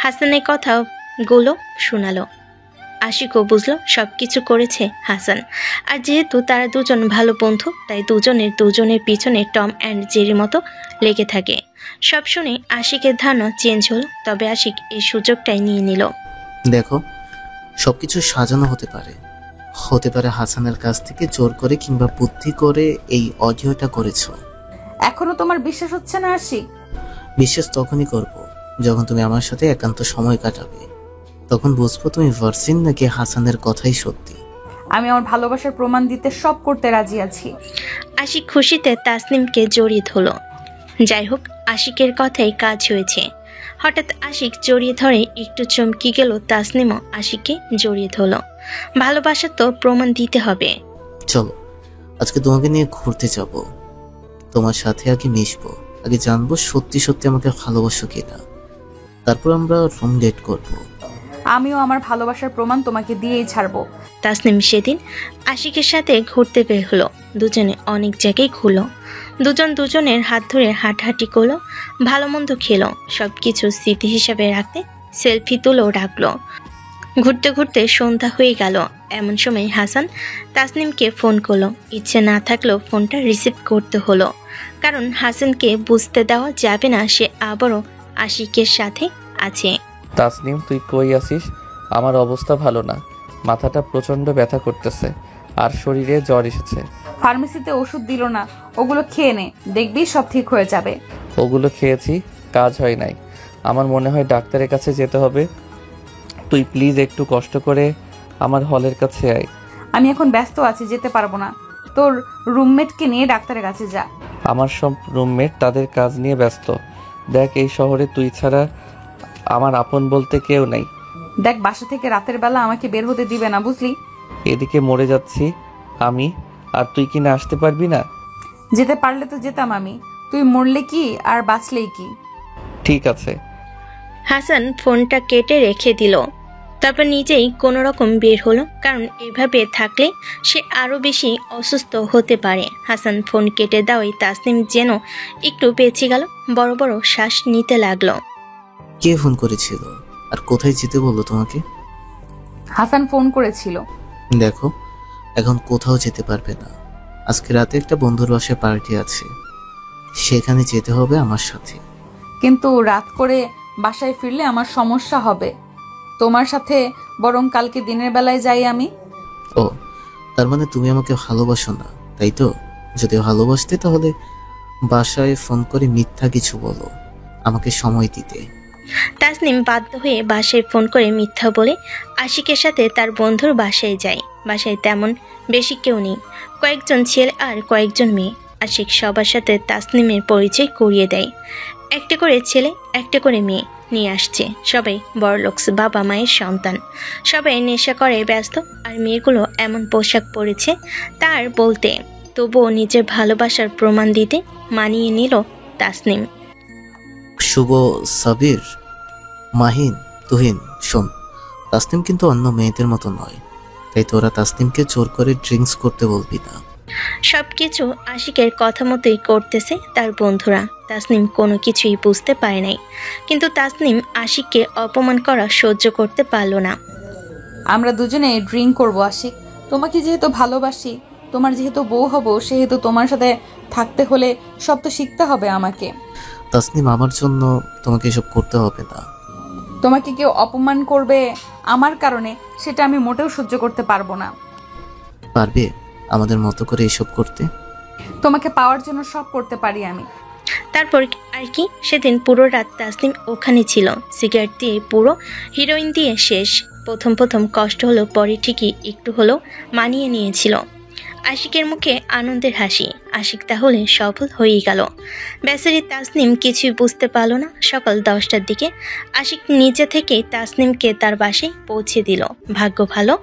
হাসানের কথাগুলো শোনালো। আশিকও বুঝলো সবকিছু করেছে হাসান। আর যেহেতু তারা দুজন ভালো বন্ধু, তাই দুজনের পিছনে টম অ্যান্ড জেরির মতো লেগে থাকে। সব শুনে আশিকের ধারণা চেঞ্জ হলো। তবে আশিক এই সুযোগটাই নিয়ে নিল। দেখো, সবকিছু সাজানো হতে পারে হাসানের কাছ থেকে জোর করে কিংবা বুদ্ধি করে এই অডিওটা করেছো। এখনো তোমার বিশ্বাস হচ্ছে না আশিক? বিশ্বাস তখনই করব যখন তুমি আমার সাথে একান্ত সময় কাটাবে। তখন বুঝবো তুমি ভার্সিন নাকি হাসানের কথাই সত্যি। আমি আমার ভালোবাসার প্রমাণ দিতে সব করতে রাজি আছি। আশিক খুশিতে তাসনিমকে জড়িয়ে ধরল। যাই হোক, আশিকের কথাই কাজ হয়েছে। হঠাৎ আশিক জড়িয়ে ধরে একটু চমকি গেল। তাসনিমও আশিককে জড়িয়ে ধরল। ভালোবাসা তো প্রমাণ দিতে হবে। চলো আজকে তোমাকে নিয়ে ঘুরতে যাব, তোমার সাথে আগে মিশবো, আগে জানবো সত্যি সত্যি আমাকে ভালোবাসো কিনা, তারপর আমরা রুম ডেট করবো। আমিও আমার ভালোবাসার প্রমাণ তোমাকে দিয়েই ছাড়বো। তাসনিম সেদিন আশিকের সাথে ঘুরতে বের হলো। দুজনে অনেক জায়গায় ঘুরলো। দুজনের হাত ধরে হাঁটাহাঁটি করলো, ভালো মন্দ খেলো। সবকিছু স্মৃতি হিসাবে রাখতে সেলফি তুলেও রাখলো। ঘুরতে ঘুরতে সন্ধ্যা হয়ে গেল। এমন সময় হাসান তাসনিমকে ফোন করলো। ইচ্ছে না থাকলেও ফোনটা রিসিভ করতে হলো, কারণ হাসানকে বুঝতে দেওয়া যাবে না সে আবারও আশিকের সাথে আছে। তাসনিম, তুই কই আছিস? আমার অবস্থা ভালো না, মাথাটা প্রচন্ড ব্যথা করতেছে আর শরীরে জ্বর এসেছে। ফার্মেসিতে ওষুধ দিল না, ওগুলো খেয়ে নে, দেখবি সব ঠিক হয়ে যাবে। ওগুলো খেয়েছি, কাজ হয় নাই। আমার মনে হয় ডাক্তারের কাছে যেতে হবে। তুই প্লিজ একটু কষ্ট করে আমার হলের কাছে আয়। আমি এখন ব্যস্ত আছি, যেতে পারবো না। তোর রুমমেটকে নিয়ে ডাক্তারের কাছে যা। আমার সব রুমমেট তাদের কাজ নিয়ে ব্যস্ত, দেখ এই শহরে তুই ছাড়া আমার আপন বলতে কেউ নাই। দেখ, বাসা থেকে রাতের বেলা আমাকে বের হতে দিবে না, বুঝলি? এদিকে মরে যাচ্ছি আমি, আর তুই কি না আসতে পারবি না? যেতে পারলে তো যেতাম আমি, তুই মরলে কি আর বাঁচলেই কি। ঠিক আছে। হাসান ফোনটা কেটে রেখে দিল। তারপর নিজেই কোনো রকম বের হলো, কারণ এভাবে থাকলে সে আরো বেশি অসুস্থ হতে পারে। হাসান ফোন কেটে দেওয়াই তাসনিম যেন একটু বেঁচে গেল, বড় বড় শ্বাস নিতে লাগলো। কে ফোন করেছিল আর কোথায় যেতে বললো তোমাকে? হাসান ফোন করেছিল। দেখো, এখন কোথাও যেতে পারবে না। আজকে রাতে একটা বন্ধুর বাসায় পার্টি আছে, সেখানে যেতে হবে আমার সাথে। কিন্তু রাত করে বাসায় ফিরলে আমার সমস্যা হবে। তোমার সাথে বরং কালকে দিনের বেলায় যাই আমি। ও, তার মানে তুমি আমাকে ভালোবাসো না, তাই তো? যদি ভালোবাসতে তাহলে বাসায় ফোন করে মিথ্যা কিছু বলো, আমাকে সময় দিতে। তাসনিম বাধ্য হয়ে বাসায় ফোন করে মিথ্যা বলে আশিকের সাথে তার বন্ধুর বাসায় যায়। বাসায় তেমন বেশি কেউ নেই, কয়েকজন ছেলে আর কয়েকজন মেয়ে। আশিক সবার সাথে তাসনিমের পরিচয় করিয়ে দেয়। একটা করে ছেলে, একটা করে মেয়ে নিয়ে আসছে। সবাই বড়লোকস বাবা মায়ের সন্তান। সবাই নেশা করে ব্যস্ত, আর মেয়েগুলো এমন পোশাক পরেছে তার বলতে, তবুও নিজের ভালোবাসার প্রমাণ দিতে মানিয়ে নিল তাসনিম। শুভ, সাবির, মাহিন, তুহিন, শোন, তাসনিম কিন্তু অন্য মেয়েদের মতো নয়, তাই তোরা তাসনিমকে জোর করে ড্রিঙ্কস করতে বলবি না। সবকিছু আশিকের কথা মতোই করতেছে তার বন্ধুরা। তাসনিম কোনো কিছুই বুঝতে পারে নাই, কিন্তু তাসনিম আশিককে অপমান করা সহ্য করতে পারল না। আমরা দুজনে ড্রিঙ্ক করবো আশিক। তোমাকে যেহেতু ভালোবাসি, তোমার যেহেতু বউ হব, সেহেতু তোমার সাথে থাকতে হলে সব তো শিখতে হবে আমাকে। তাসনিম, আমার জন্য তোমাকে এসব করতে হবে না। তোমাকে কেউ অপমান করবে আমার কারণে, সেটা আমি মোটেও সহ্য করতে পারবো না। পারবে আমাদের মতো করে এসব করতে? তোমাকে পাওয়ার জন্য সব করতে পারি আমি। তারপর আর কি, সেদিন পুরো রাত তাসনিম ওখানে ছিল। সিগারেট দিয়ে পুরো, হিরোইন দিয়ে শেষ। প্রথম প্রথম কষ্ট হলো, পরে ঠিকই একটু হলেও মানিয়ে নিয়েছিল। আশিকের মুখে আনন্দের হাসি। আশিক তাহলে সফল হয়েই গেল। বেচারি তাসনিম কিছুই বুঝতে পারল না। সকাল 10টার দিকে আশিক নিজে থেকেই তাসনিমকে তার বাসায় পৌঁছে দিল। ভাগ্য ভালো,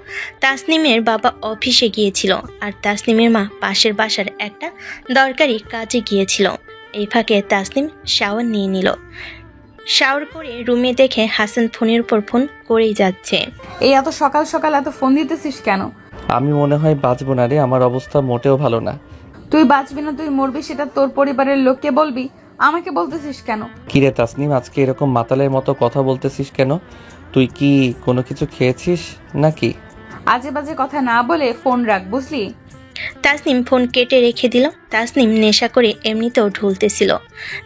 তাসনিমের বাবা অফিসে গিয়েছিল, আর তাসনিমের মা পাশের বাসার একটা দরকারি কাজে গিয়েছিল। এই ফাঁকে তাসনিম শাওয়ার নিয়ে নিল। শাওয়ার করে রুমে দেখে হাসান ফোনের উপর ফোন করেই যাচ্ছে। এই এত সকাল সকাল এত ফোন দিতেছিস কেন? আমি মনে হয় বাঁচবো না রে, আমার অবস্থা মোটেও ভালো না। তুই বাঁচবি না, তুই মরবি, সেটা তোর পরিবারের লোককে বলবি, আমাকে বলতেছিস কেন? কিরে তাসনিম, আজকে এরকম মাতালের মতো কথা বলতেছিস কেন? তুই কি কোনো কিছু খেয়েছিস নাকি? আজে বাজে কথা না বলে ফোন রাখ, বুঝলি? তাসনিম ফোন কেটে রেখে দিল। তাসনিম নেশা করে এমনিতেও ঢুলতেছিল।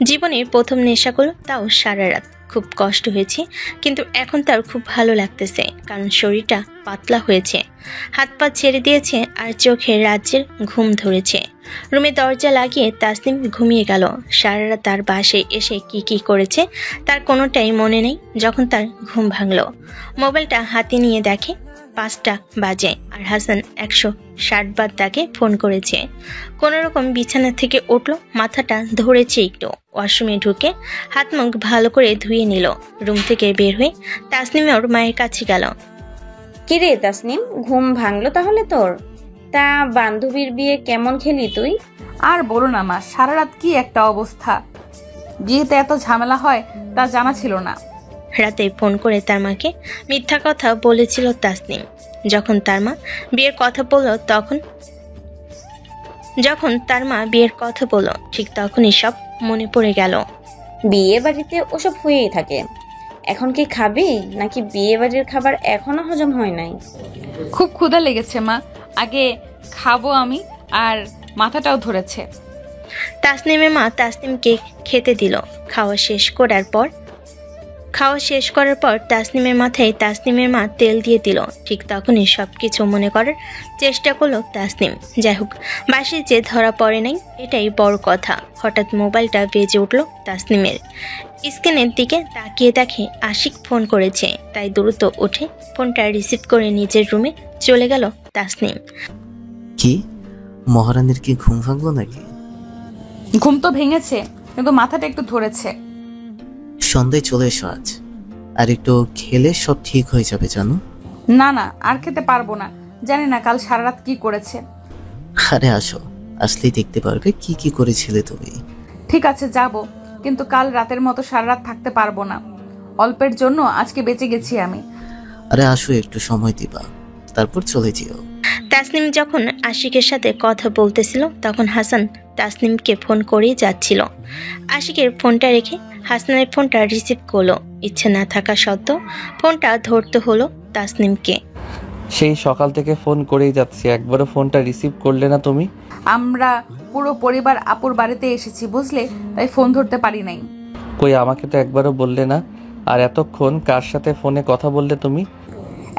জীবনের প্রথম নেশা করলো, তাও সারা রাত। খুব কষ্ট হয়েছে, কিন্তু এখন তার খুব ভালো লাগতেছে, কারণ শরীরটা পাতলা হয়েছে। হাত পা ছেড়ে দিয়েছে, আর চোখে রাজ্যের ঘুম ধরেছে। রুমে দরজা লাগিয়ে তাসনিম ঘুমিয়ে গেল। সারা রাত তার বাসায় এসে কি কি করেছে তার কোনোটাই মনে নেই। যখন তার ঘুম ভাঙলো, মোবাইলটা হাতে নিয়ে দেখে 5টা বাজে, আর হাসান 160 বার তাকে ফোন করেছে। কোনো রকম বিছানা থেকে উঠল, মাথাটা ধরেছে একটু। ওয়াশরুমে ঢুকে হাত মুখ ভালো করে ধুয়ে নিল। রুম থেকে বের হয়ে তাসনিম ওর মায়ের কাছে গেল। কিরে তাসনিম, ঘুম ভাঙলো তাহলে তোর? তা বান্ধবীর বিয়ে কেমন খেলি তুই? আর বলো না মা, সারা রাত কি একটা অবস্থা। বিয়েতে এত ঝামেলা হয় তা জানা ছিল না। রাতে ফোন করে তার মাকে মিথ্যা কথা বলেছিল তাসনিম। যখন তার মা বিয়ের কথা বলল, ঠিক তখনই সব মনে পড়ে গেল। বিয়ে বাড়িতে ওসব হয়েই থাকে। এখন কি খাবি, নাকি বিয়ে বাড়ির খাবার এখনো হজম হয় নাই? খুব ক্ষুধা লেগেছে মা, আগে খাবো আমি, আর মাথাটাও ধরেছে। তাসনিমের মা তাসনিমকে খেতে দিল। খাওয়া শেষ করার পর তাসনিমের মাথায় তাসনিমের মা তেল দিয়ে দিল। ঠিক তখনই সবকিছু মনে করার চেষ্টা করলো তাসনিম। যাই হোক, বাসে যে ধরা পড়ে নাই, এটাই বড় কথা। হঠাৎ মোবাইলটা বেজে উঠল তাসনিমের। স্ক্রিনের দিকে তাকিয়ে দেখে আশিক ফোন করেছে, তাই দ্রুত উঠে ফোনটা রিসিভ করে নিজের রুমে চলে গেল তাসনিম। কি মহারানীর কি ঘুম ভাঙলো নাকি? ঘুম তো ভেঙেছে, কিন্তু মাথাটা একটু ধরেছে। সন্ধ্যায় চলে এসো আজ, আর একটু খেলে সব ঠিক হয়ে যাবে জানো। না না, আর খেতে পারবো না। জানি না কাল সারা রাত কি করেছে। আরে আসো, আসলেই দেখতে পারবে কি কি করেছিলে তুমি। ঠিক আছে যাব, কিন্তু কাল রাতের মতো সারা রাত থাকতে পারবো না। অল্পের জন্য আজকে বেঁচে গেছি আমি। আরে আসো, একটু সময় দিবা, তারপর চলে যেও। তাসনিম যখন আশিকের সাথে কথা বলতেছিল তখন হাসান তাসনিমকে ফোন করেই যাচ্ছিল। আশিকের ফোনটা রেখে হাসানের ফোনটা রিসিভ করলো। ইচ্ছে না থাকা সত্ত্বেও ফোনটা ধরতে হলো তাসনিমকে। সেই সকাল থেকে ফোন করেই যাচ্ছি, একবারও ফোনটা রিসিভ করলে না তুমি। আমরা পুরো পরিবার আপুর বাড়িতে এসেছি বুঝলে, তাই ফোন ধরতে পারি নাই। কই আমাকে তো একবারও বললে না। আর এতক্ষণ কার সাথে ফোনে কথা বললে তুমি?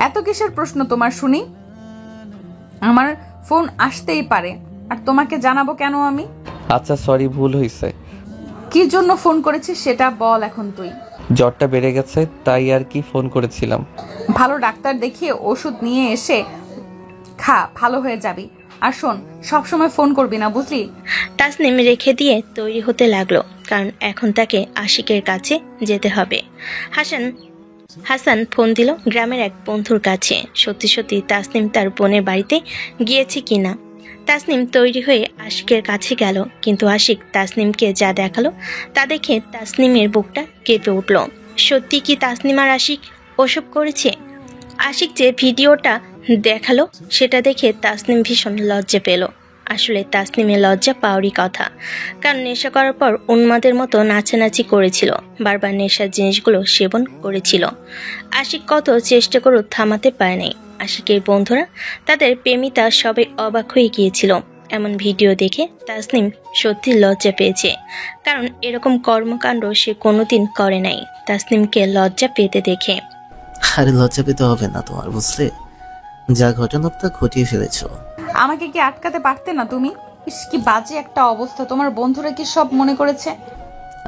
এত কিসের প্রশ্ন তোমার শুনি? আমার ফোন আসতেই পারে, আর তোমাকে জানাবো কেন আমি? আচ্ছা সরি, ভুল হয়েছে। কি জন্য ফোন করেছিস সেটা বল এখন তুই। জ্বরটা বেড়ে গেছে তাই আর কি ফোন করেছিলাম। ভালো ডাক্তার দেখিয়ে ওষুধ নিয়ে এসে খা, ভালো হয়ে যাবি। আর শোন, সবসময় ফোন করবি না বুঝলি। তাসনিম রেখে দিয়ে তৈরি হতে লাগলো, কারণ এখন তাকে আশিকের কাছে যেতে হবে। হাসান ফোন দিল গ্রামের এক বন্ধুর কাছে। সত্যি সত্যি তাসনিম তার বোনের বাড়িতে গিয়েছে কিনা। তাসনিম তৈরি হয়ে আশিকের কাছে গেল, কিন্তু আশিক তাসনিমকে যা দেখালো তা দেখে তাসনিমের বুকটা কেঁপে উঠল। সত্যি কি তাসনিম আর আশিক ওসব করেছে? আশিক যে ভিডিওটা দেখালো সেটা দেখে তাসনিম ভীষণ লজ্জা পেল। আসলে তাসনিমের লজ্জা পাওয়ারই কথা, কারণ নেশা করার পর উন্মাদের মতো নাচানাচি করেছিল, বারবার নেশার জিনিসগুলো সেবন করেছিল। আশিক কত চেষ্টা করেও থামাতে পারে নাই। আশিকের বন্ধুরা, তাদের প্রেমিতা সবাই অবাক হয়ে গিয়েছিল। এমন ভিডিও দেখে তাসনিম সত্যি লজ্জা পেয়েছে, কারণ এরকম কর্মকাণ্ড সে কোনোদিন করে নাই। তাসনিমকে লজ্জা পেতে দেখে। আরে লজ্জা পেতে হবে না তোমার, বুঝলে? যা ঘটনা তা ঘটিয়ে ফেলেছ। আমাকে কি আটকাতে পারতে না তুমি? ইস, কি বাজে একটা অবস্থা। তোমার বন্ধুরা কি সব মনে করেছে?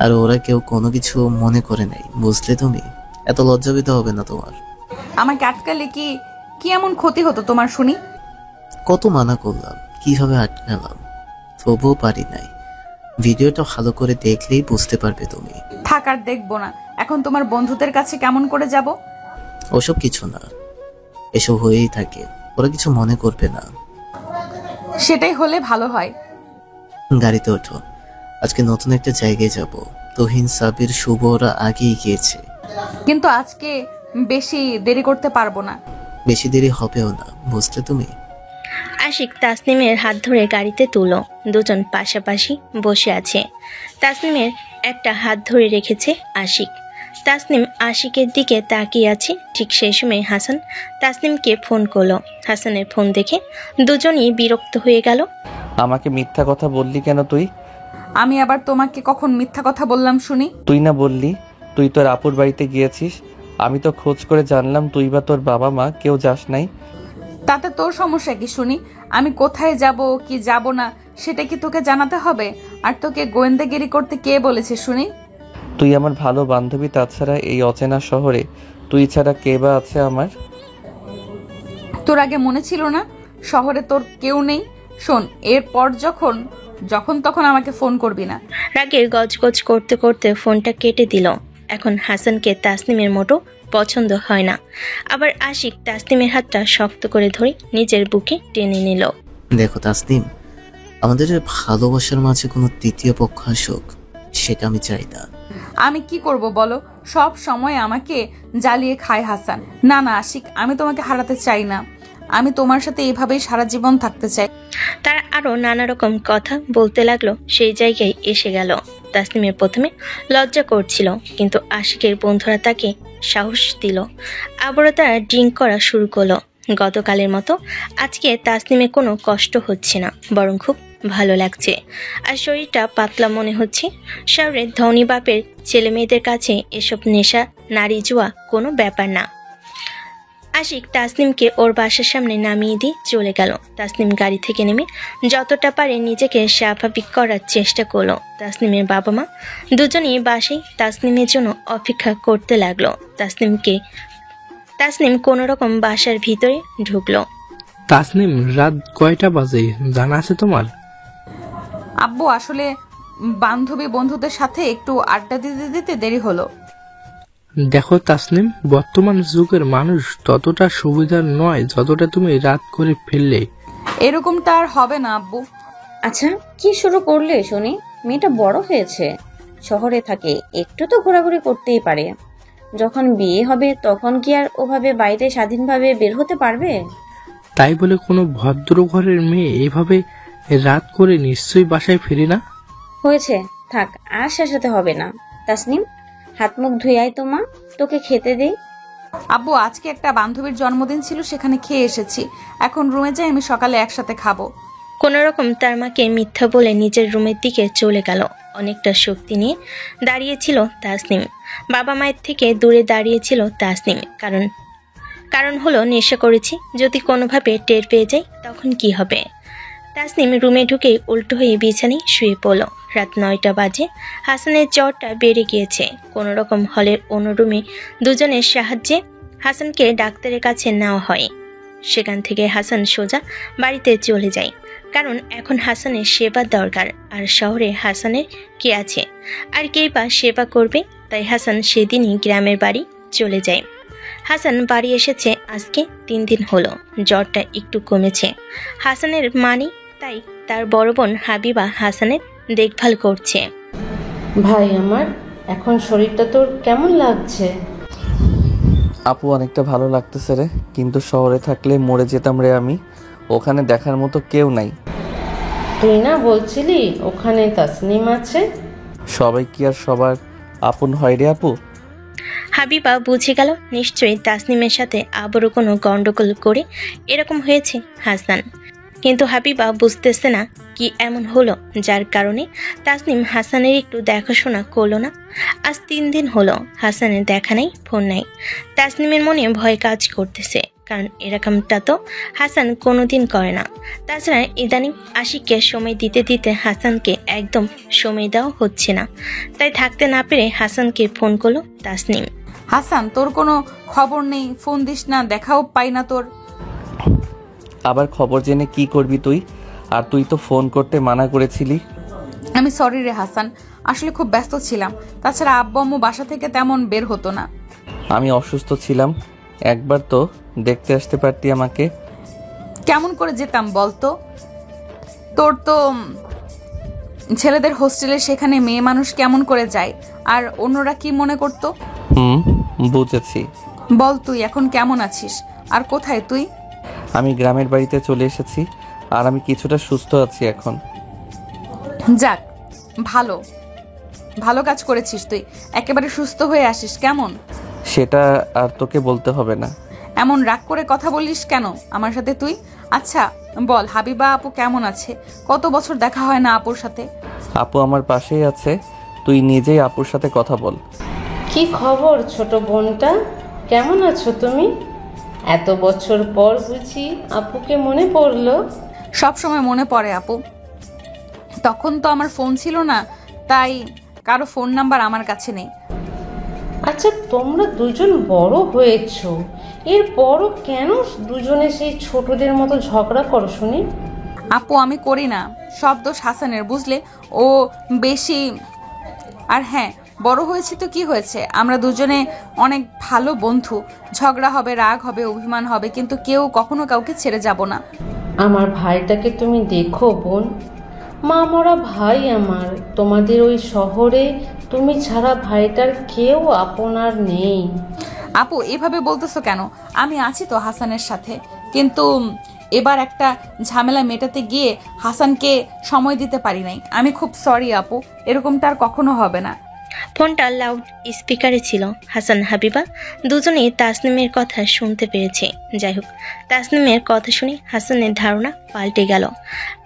আর ওরা কেউ কোনো কিছু মনে করে নাই, বুঝলে তুমি? এত লজ্জা পেতে হবে না তোমার। আমাকে আটকালে কি কি এমন ক্ষতি হতো তোমার শুনি? কত মানা করলাম, কিভাবে আটকালাম, তবুও পারি নাই। ভিডিওটা ভালো করে দেখলেই বুঝতে পারবে তুমি। থাক, আর দেখবো না। এখন তোমার বন্ধুদের কাছে কেমন করে যাব? ওসব কিছু না, এসব হয়েই থাকে, ওরা কিছু মনে করবে না। সেটাই হলে ভালো হয়। গাড়িতে ওঠো, আজকে নতুন একটা জায়গায় যাব। তুহিন, সাবির, শুভ ওরা আগেই গিয়েছে। কিন্তু আজকে বেশি দেরি করতে পারবো না। বেশি দেরি হবেও না, বুঝলে তুমি? আশিক তাসনিমের হাত ধরে গাড়িতে তুলল। দুজন পাশাপাশি বসে আছে। তাসনিমের একটা হাত ধরে রেখেছে আশিক। তাসনিম আশিকের দিকে তাকিয়ে আছে। ঠিক সেই সময় হাসান তাসনিমকে ফোন করলো। হাসানের ফোন দেখে দুজনই বিরক্ত হয়ে গেল। আমাকে মিথ্যা কথা বললি কেন তুই? আমি আবার তোমাকে কখন মিথ্যা কথা বললাম শুনি? তুই না বললি তুই তোর আপুর বাড়িতে গিয়েছিস? আমি তো খোঁজ করে জানলাম তুই বা তোর বাবা মা কেউ যাস নাই। তাতে তোর সমস্যা কি শুনি? আমি কোথায় যাব কি যাব না সেটা কি তোকে জানাতে হবে? আর তোকে গোয়েন্দাগিরি করতে কে বলেছে শুনি? তুই আমার ভালো বান্ধবী, তাছাড়া এই অচেনা শহরে তুই ছাড়া কে বা আছে আমার? তোর আগে মনে ছিল না শহরে তোর কেউ নেই? শোন, এরপর যখন তখন আমাকে ফোন করবি না। রাগের গজগজ করতে করতে ফোনটা কেটে দিল। এখন হাসানকে তাসনিমের মোটো পছন্দ হয় না। আবার আশিক তাসনিমের হাতটা শক্ত করে ধরে নিজের বুকে টেনে নিল। দেখো তাসনিম, আমাদের ভালোবাসার মাঝে কোনো তৃতীয় পক্ষ আসুক, সেটা আমি চাই না। আমি কি করব বলো? সব সময় আমাকে জ্বালিয়ে খায় হাসান। না না আশিক, আমি তোমাকে হারাতে চাই না। আমি তোমার সাথে এইভাবেই সারা জীবন থাকতে চাই। তারা আরো নানা রকম কথা বলতে লাগলো। সেই জায়গায় এসে গেল। তাসনিমের প্রথমে লজ্জা করছিল, কিন্তু আশিকের বন্ধুরা তাকে সাহস দিল। আবারও তারা ড্রিঙ্ক করা শুরু করলো। গতকালের মতো আজকে তাসনিমের কোনো কষ্ট হচ্ছে না, বরং খুব ভালো লাগছে। আর শরীরটা পাতলা মনে হচ্ছে। শহরের ধনী বাপের ছেলে মেয়েদের কাছে এসব নেশা নারী জুয়া কোনো ব্যাপার না। আশিক তাসনিমকে ওর বাসার সামনে নামিয়ে দিয়ে চলে গেল। তাসনিম গাড়ি থেকে নেমে যতটা পারে নিজেকে স্বাভাবিক করার চেষ্টা করলো। তাসনিমের বাবা মা দুজনেই বাসায় তাসনিমের জন্য অপেক্ষা করতে লাগলো। তাসনিম কোনো রকম বাসার ভিতরে ঢুকলো। তাসনিম, রাত কয়টা বাজে জানা আছে তোমার? আব্বু, আসলে বান্ধবী বন্ধুদের সাথে একটু আড্ডা দিতে দিতে দেরি হলো। দেখো তাসনিম, বর্তমান যুগের মানুষ ততটা সুবিধার নয় যতটা তুমি রাত করে ফেললে। এরকমটা আর হবে না আব্বু। আচ্ছা, কি শুরু করলে শুনি? মেয়েটা বড় হয়েছে, শহরে থাকে, একটু তো ঘোরাঘুরি করতেই পারে। যখন বিয়ে হবে তখন কি আর ওভাবে বাইরে স্বাধীনভাবে বের হতে পারবে? তাই বলে কোনো ভদ্র ঘরের মেয়ে এভাবে রাত করে নিশ্চয়ই বাসায় ফিরে না। হয়েছে, থাক, আর শেষাতে হবে না। তাসনিম, হাত মুখ ধুয়ে আয় তো মা, তোকে খেতে দেই। আব্বু, আজকে একটা বান্ধবীর জন্মদিন ছিল, সেখানে খেয়ে এসেছি। এখন রুমে যাই, আমি সকালে একসাথে খাবো। কোনোরকম তার মাকে মিথ্যা বলে নিজের রুমের দিকে চলে গেল। অনেকটা শক্তি নিয়ে দাঁড়িয়েছিল তাসনিম। বাবা মায়ের থেকে দূরে দাঁড়িয়েছিল তাসনিম। কারণ হলো নেশা করেছি, যদি কোনোভাবে টের পেয়ে যাই তখন কি হবে। তাসনিম রুমে ঢুকে উল্টো হয়ে বিছানায় শুয়ে পড়ল। রাত 9টা বাজে। হাসানের জ্বরটা বেড়ে গিয়েছে। কোনোরকম হলের অন্য রুমে দুজনের সাহায্যে হাসানকে ডাক্তারের কাছে নেওয়া হয়। সেখান থেকে হাসান সোজা বাড়িতে চলে যায়, কারণ এখন হাসানের সেবা দরকার। আর শহরে হাসানের কে আছে, আর কেই বা সেবা করবে? তাই হাসান সেদিনই গ্রামের বাড়ি চলে যায়। হাসান বাড়ি এসেছে আজকে 3 দিন হলো। জ্বরটা একটু কমেছে। হাসানের মানি, তাই তার বড় বোন হাবিবা হাসানের দেখভাল করছে। ভাই আমার, এখন শরীরটা তোর কেমন লাগছে? আপু, অনেকটা ভালো লাগতেছে রে, কিন্তু শহরে থাকলে মরে যেতাম রে আমি। ওখানে দেখার মতো কেউ নাই। তুই না বলছিলি ওখানে তাসনিম আছে? সবাই কি আর সবার আপন হয় রে আপু? হাবিবা বুঝে গেল নিশ্চয়ই তাসনিমের সাথে আবারও কোনো গন্ডগোল করে এরকম হয়েছে হাসান। কিন্তু হাবিবা বুঝতেছে না কি এমন হলো যার কারণে তাসনিম হাসানের একটু দেখাশোনা করলো না। আজ 3 দিন হলো হাসানের দেখা নেই, ফোন নাই। তাসনিমের মনে ভয় কাজ করতেছে, কারণ এরকমটা তো হাসান কোনোদিন করে না। তাছাড়া ইদানিং আশিককে সময় দিতে দিতে হাসানকে একদম সময় দেওয়া হচ্ছে না। তাই থাকতে না পেরে হাসানকে ফোন করলো তাসনিম। হাসান, তোর কোনো খবর নেই, ফোন দিস না, দেখাও পাই না তোর। আবার খবর জেনে কি করবি তুই? আর তুই তো ফোন করতে মানা করেছিলি। আমি সরি রে হাসান, আসলে খুব ব্যস্ত ছিলাম। তাছাড়া আব্বু আম্মু বাসা থেকে তেমন বের হতো না। আমি অসুস্থ ছিলাম, একবার তো দেখতে আসতে পারতি আমাকে। কেমন করে যেতাম বলতো? তোর তো ছেলেদের হোস্টেলে, সেখানে মেয়ে মানুষ কেমন করে যায়, আর অন্যরা কি মনে করতো? বুঝেছি। বল, তুই এখন কেমন আছিস, আর কোথায় তুই? আমি গ্রামের বাড়িতে চলে এসেছি, আর আমি কিছুটা সুস্থ আছি এখন। যাক, ভালো ভালো কাজ করেছিস। তুই একেবারে সুস্থ হয়ে আসিস কেমন? সেটা আর তোকে বলতে হবে না। এমন রাগ করে কথা বলিস কেন আমার সাথে তুই? আচ্ছা বল, হাবিবা আপু কেমন আছে? কত বছর দেখা হয় না আপুর সাথে। আপু আমার পাশেই আছে, তুই নিজেই আপুর সাথে কথা বল। কি খবর ছোট বোনটা, কেমন আছো তুমি? এত বছর পর বুঝি আপুকে মনে পড়লো? সব সময় মনে পড়ে আপু। তখন তো আমার ফোন ছিল না, তাই কারো ফোন নাম্বার আমার কাছে নেই। আচ্ছা, তোমরা দুজন বড় হয়েছো, এরপরও কেন দুজনে সেই ছোটদের মতো ঝগড়া করো শুনি? আপু, আমি করি না, সব দোষ হাসানের, বুঝলে? ও বেশি। আর হ্যাঁ, বড় হয়েছি তো কি হয়েছে, আমরা দুজনে অনেক ভালো বন্ধু। ঝগড়া হবে, রাগ হবে, অভিমান হবে, কিন্তু কেউ কখনো কাউকে ছেড়ে যাব না। আমার ভাইটাকে তুমি দেখো বোন, মা মরা ভাই আমার। তোমাদের ওই শহরে তুমি ছাড়া ভাইটার কেউ আপনার নেই। আপু, এভাবে বলতেছো কেন? আমি আছি তো হাসানের সাথে, কিন্তু এবার একটা ঝামেলা মেটাতে গিয়ে হাসানকে সময় দিতে পারি নাই। আমি খুব সরি আপু, এরকমটা আর কখনো হবে না। ফোনটা লাউড স্পিকারে ছিল। হাসান হাবিবা দুজনেই তাসনিমের কথা শুনতে পেরেছে। যাই হোক, তাসনিমের কথা শুনে হাসানের ধারণা পাল্টে গেল।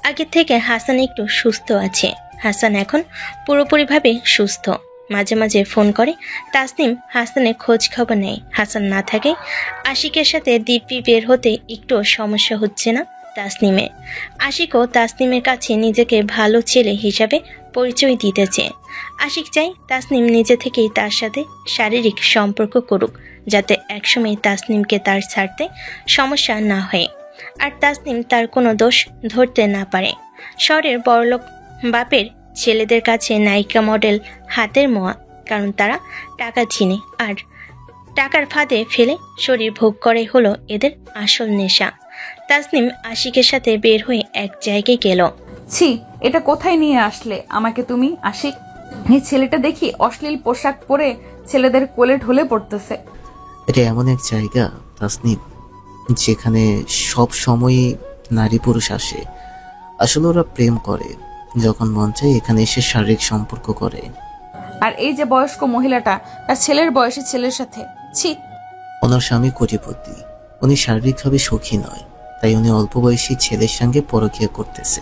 আগে থেকে হাসান একটু সুস্থ আছে। হাসান এখন পুরোপুরিভাবে সুস্থ। মাঝে মাঝে ফোন করে তাসনিম, হাসানের খোঁজ খবর নেয়। হাসান না থাকে আশিকের সাথে দিব্যি বের হতে একটু সমস্যা হচ্ছে না তাসনিমের। আশিকও তাসনিমের কাছে নিজেকে ভালো ছেলে হিসাবে পরিচয় দিতেছে। আশিক চাই তাসনিম নিজে থেকেই তার সাথে শারীরিক সম্পর্ক করুক, যাতে একসময় তাসনিমকে তার ছাড়তে সমস্যা না হয়, আর তাসনিম তার কোনো দোষ ধরতে না পারে। শহরের বড়লোক বাপের ছেলেদের কাছে নায়িকা মডেল হাতের মোয়া, কারণ তারা টাকা চিনে আর টাকার ফাঁদে ফেলে শরীর ভোগ করে হলো এদের আসল নেশা। তাসনিম আশিকের সাথে বের হয়ে এক জায়গায় গেল। ছি, এটা কোথায় নিয়ে আসলে আমাকে তুমি আশিক? এই ছেলেটা দেখি অশ্লীল পোশাক পরে ছেলেদের কোলে ঢলে পড়তেছে। এটা এমন এক জায়গা তাসনিম, যেখানে সব সময়ই নারী পুরুষ আসে। আসলে ওরা প্রেম করে, যখন মন চায় এখানে এসে শারীরিক সম্পর্ক করে। আর এই যে বয়স্ক মহিলাটা তার ছেলের বয়সী ছেলের সাথে, ছি। ওনার স্বামী কোটিপতি, উনি শারীরিকভাবে সুখী নয়, তাই উনি অল্প বয়সী ছেলের সঙ্গে পরকীয়া করতেছে।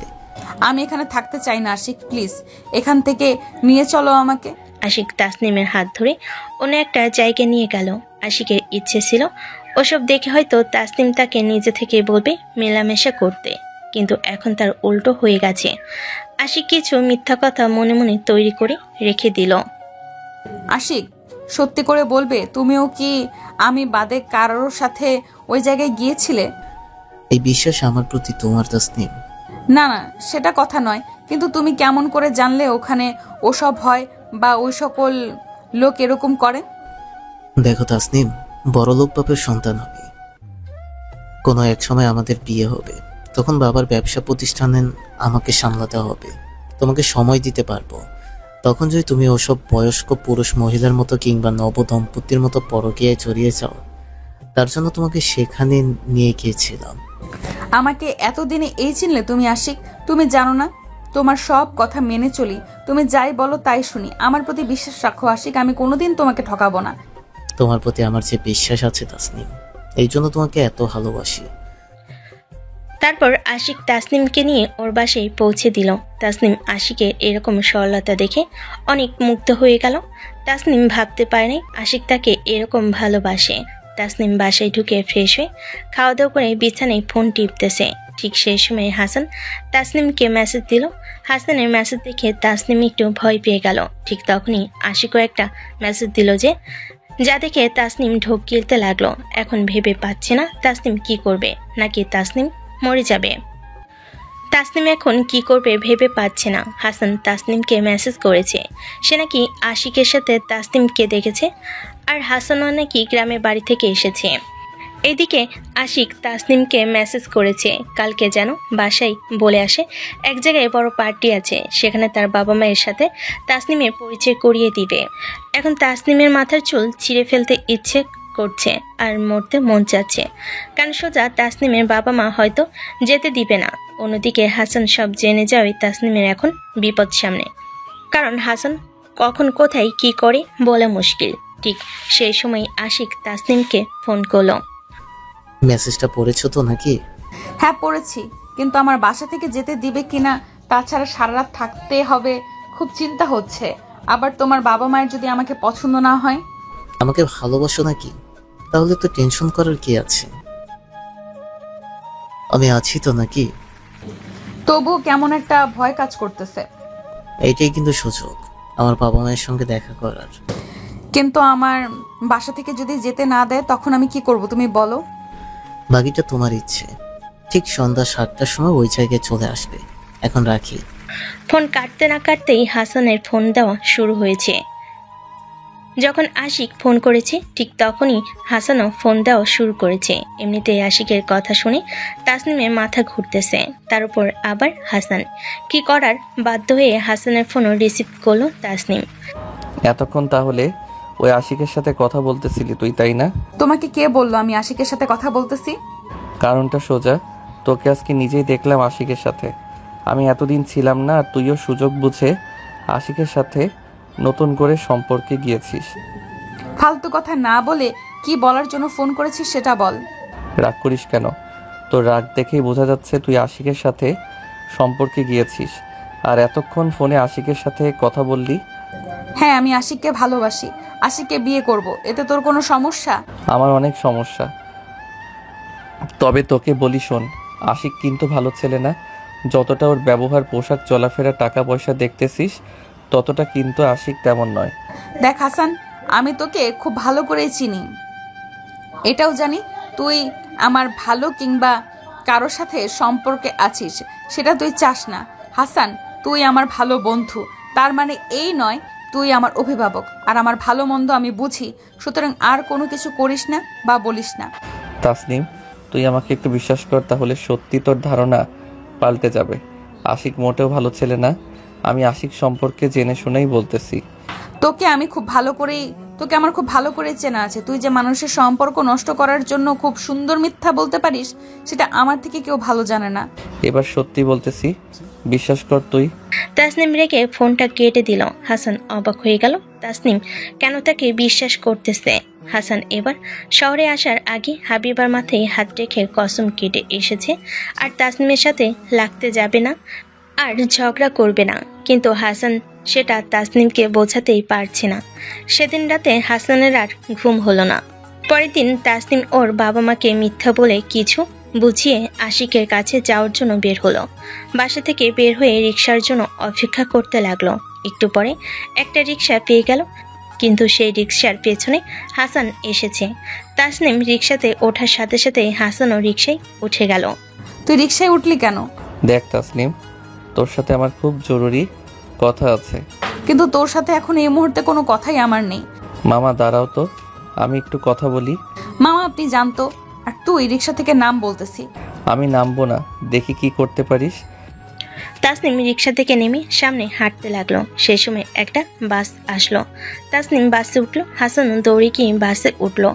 আমি এখানে থাকতে চাই না আশিক, প্লিজ এখান থেকে নিয়ে চলো আমাকে। আশিক তাসনিমের হাত ধরে অন্য একটা জায়গায় নিয়ে গেল। আশিকের ইচ্ছে ছিল ওসব দেখে হয়তো তাসনিম তাকে নিজে থেকে বলবে মেলামেশা করতে, কিন্তু এখন তার উল্টো হয়ে গেছে। আশিক কিছু মিথ্যা কথা মনে মনে তৈরি করে রেখে দিল। আশিক, সত্যি করে বলবে তুমিও কি আমি বাদে কারোর সাথে ওই জায়গায় গিয়েছিলে? এই বিশ্বাস আমার প্রতি তোমার তাসনিম? না না, সেটা কথা নয়, কিন্তু তুমি কেমন করে জানলে ওখানে ওসব হয় বা ওই সকল লোক এরকম করে? দেখো তাসনিম, বড়লোক বাপের সন্তান হবে, কোনো এক সময় আমাদের বিয়ে হবে, তখন বাবার ব্যবসা প্রতিষ্ঠানে আমাকে সামলাতে হবে, তোমাকে সময় দিতে পারবো। তখন যদি তুমি ওসব বয়স্ক পুরুষ মহিলার মতো কিংবা নবদম্পতির মতো পরকীয়ায় জড়িয়ে যাও, তার জন্য তোমাকে সেখানে নিয়ে গিয়েছিলাম। আমাকে এতদিনে এই চিনলে তুমি আশিক? তুমি জানো না তোমার সব কথা মেনে চলি, তুমি যাই বলো তাই শুনি। আমার প্রতি বিশ্বাস রাখো আশিক, আমি কোনোদিন তোমাকে ঠকাবো না। তোমার প্রতি আমার যে বিশ্বাস আছে তাসনিম, এই জন্য তোমাকে এত ভালোবাসি। তারপর আশিক তাসনিমকে নিয়ে ওর বাসায় পৌঁছে দিল। তাসনিম আশিকের এরকম সরলতা দেখে অনেক মুগ্ধ হয়ে গেল। তাসনিম ভাবতে পারেনি আশিক তাকে এরকম ভালোবাসে। তাসনিম বাসায় ঢুকে ফ্রেশ হয়ে খাওয়া দাওয়া করে বিছানায় ফোন টিপতেছে। ঠিক সেই সময় হাসান তাসনিমকে মেসেজ দিল। হাসানের মেসেজ দেখে তাসনিম একটু ভয় পেয়ে গেল। ঠিক তখনই আশিকও একটা মেসেজ দিল, যা দেখে তাসনিম ঢোক গিলতে লাগলো। এখন ভেবে পাচ্ছে না তাসনিম কি করবে, নাকি তাসনিম মরে যাবে। তাসনিম এখন কি করবে ভেবে পাচ্ছে না। হাসান তাসনিমকে মেসেজ করেছে সে নাকি আশিকের সাথে তাসনিমকে দেখেছে, আর হাসানও নাকি গ্রামের বাড়ি থেকে এসেছে। এদিকে আশিক তাসনিমকে মেসেজ করেছে কালকে যেন বাসায় বলে আসে এক জায়গায় বড় পার্টি আছে, সেখানে তার বাবা মায়ের সাথে তাসনিমের পরিচয় করিয়ে দিবে। এখন তাসনিমের মাথার চুল ছিঁড়ে ফেলতে ইচ্ছে করছে আর মরতে মন চাচ্ছে, কারণ সোজা তাসনিমের বাবা মা হয়তো যেতে দিবে না। অন্যদিকে হাসান সব জেনে যাওয়াই তাসনিমের এখন বিপদ সামনে, কারণ হাসান কখন কোথায় কি করে বলা মুশকিল। ঠিক সেই সময় আশিক তাসনিমকে ফোন করলো। মেসেজটা পড়েছো তো নাকি? হ্যাঁ পড়েছি, কিন্তু আমার বাসা থেকে যেতে দিবে কিনা, তাছাড়া সারা রাত থাকতে হবে, খুব চিন্তা হচ্ছে। আবার তোমার বাবা মায়ের যদি আমাকে পছন্দ না হয়? আমাকে ভালোবাসো নাকি? তাহলে তো টেনশন করার কি আছে, আমি আছি তো নাকি? তবুও কেমন একটা ভয় কাজ করতেছে। এইটাই কিন্তু সুযোগ আমার বাবা মায়ের সঙ্গে দেখা করার। কিন্তু আমার বাসা থেকে যদি যেতে না দেয় তখন আমি কি করব তুমি বলো? বাকিটা তোমার ইচ্ছে। ঠিক সন্ধ্যা 7টার সময় ওই জায়গায় চলে আসবে। এখন রাখি। ফোন কাটতে না কাটতেই হাসানের ফোন দেওয়া শুরু হয়েছে। যখন আশিক ফোন করেছে ঠিক তখনই হাসানও ফোন দেওয়া শুরু করেছে। এমনিতেই আশিকের কথা শুনে তাসনিমের মাথা ঘুরতেছে, তার উপর আবার হাসান। কি করার বাধ্য হয়ে হাসানের ফোনও রিসিভ করলো তাসনিম। এতক্ষণ তাহলে ওই আশিকের সাথে কথা বলতেছিলি তুই, তাই না? তোমাকে কে বললো আমি আশিকের সাথে কথা বলতেছি? কারণটা সোজা, তোকে আজকে নিজেই দেখলাম আশিকের সাথে। আমি এতদিন ছিলাম না, আর তুইও সুযোগ বুঝে আশিকের সাথে নতুন করে সম্পর্কে গিয়েছিস। ফালতু কথা না বলে কি বলার জন্য ফোন করেছিস সেটা বল। রাগ করিস কেন? তোর রাগ দেখেই বোঝা যাচ্ছে তুই আশিকের সাথে সম্পর্কে গিয়েছিস, আর এতক্ষণ ফোনে আশিকের সাথে কথা বললি। হ্যাঁ, আমি আশিককে ভালোবাসি, আশিককে বিয়ে করব, এতে তোর কোনো সমস্যা? আমার অনেক সমস্যা। তবে তোকে বলি শোন, আশিক কিন্তু ভালো ছেলে না। যতটা ওর ব্যবহার, পোশাক, চলাফেরা, টাকা পয়সা দেখতেছিস, ততটা কিন্তু আশিক তেমন নয়। দেখ হাসান, আমি তোকে খুব ভালো করেই চিনি, এটাও জানি তুই আমার ভালো কিংবা কারোর সাথে সম্পর্কে আছিস, সেটা তুই চাস না। হাসান, তুই আমার ভালো বন্ধু, তার মানে এই নয় তুই আমার অভিভাবক আর আমার ভালো মন্দ আমি বুঝি, সুতরাং আর কোনো কিছু করিস না বা বলিস না। তাসনিম, তুই আমাকে একটু বিশ্বাস কর, তাহলে সত্যি তোর ধারণা পাল্টে যাবে। আশিক মোটেও ভালো ছেলে না। আমি আশিক সম্পর্কে জেনে শুনেই বলতেছি। তোকে আমার খুব ভালো করে চেনা আছে। তুই যে মানুষের সম্পর্ক নষ্ট করার জন্য খুব সুন্দর মিথ্যা বলতে পারিস, সেটা আমার থেকে কেউ ভালো জানে না। এবার সত্যি বলতেছি, বিশ্বাস কর তুই। তাসনিম রেখে ফোনটা কেটে দিল। হাসান অবাক হয়ে গেল তাসনিম কেন তাকে বিশ্বাস করতেছে। হাসান এবার শহরে আসার আগে হাবিবার মাথায় হাত রেখে কসম কেটে এসেছে আর তাসনিমের সাথে লাগতে যাবে না আর ঝগড়া করবে না, কিন্তু হাসান সেটা তাসনিমকে বোঝাতেই পারছে না। সেদিন রাতে হাসানের আর ঘুম হলো না। পরের দিন তাসনিম ওর বাবা মাকে মিথ্যা বলে কিছু বুঝিয়ে আশিকের কাছে যাওয়ার জন্য বের হলো। বাসা থেকে বের হয়ে রিক্সার জন্য অপেক্ষা করতে লাগলো। একটু পরে একটা রিক্সা পেয়ে গেল, কিন্তু সেই রিক্সার পেছনে হাসান এসেছে। তাসনিম রিক্সাতে ওঠার সাথে সাথে হাসানও রিক্সায় উঠে গেল। তুই রিক্সায় উঠলি কেন? দেখ তাসনিম, তোর সাথে আমার খুব জরুরি কথা আছে। কিন্তু তোর সাথে এখন এই মুহূর্তে কোনো কথাই আমার নেই। মামা দাঁড়াও তো, আমি একটু কথা বলি। মামা আপনি জানতো, আর তুই রিক্সা থেকে নাম বলতেছি। আমি নামবো না, দেখি কি করতে পারিস। তাসনিম রিক্সা থেকে নেমে সামনে হাঁটতে লাগলো। সেই সময় একটা বাস আসলো। তাসনিম বাসে উঠলো, হাসান দৌড়ে গিয়ে বাসে উঠলো।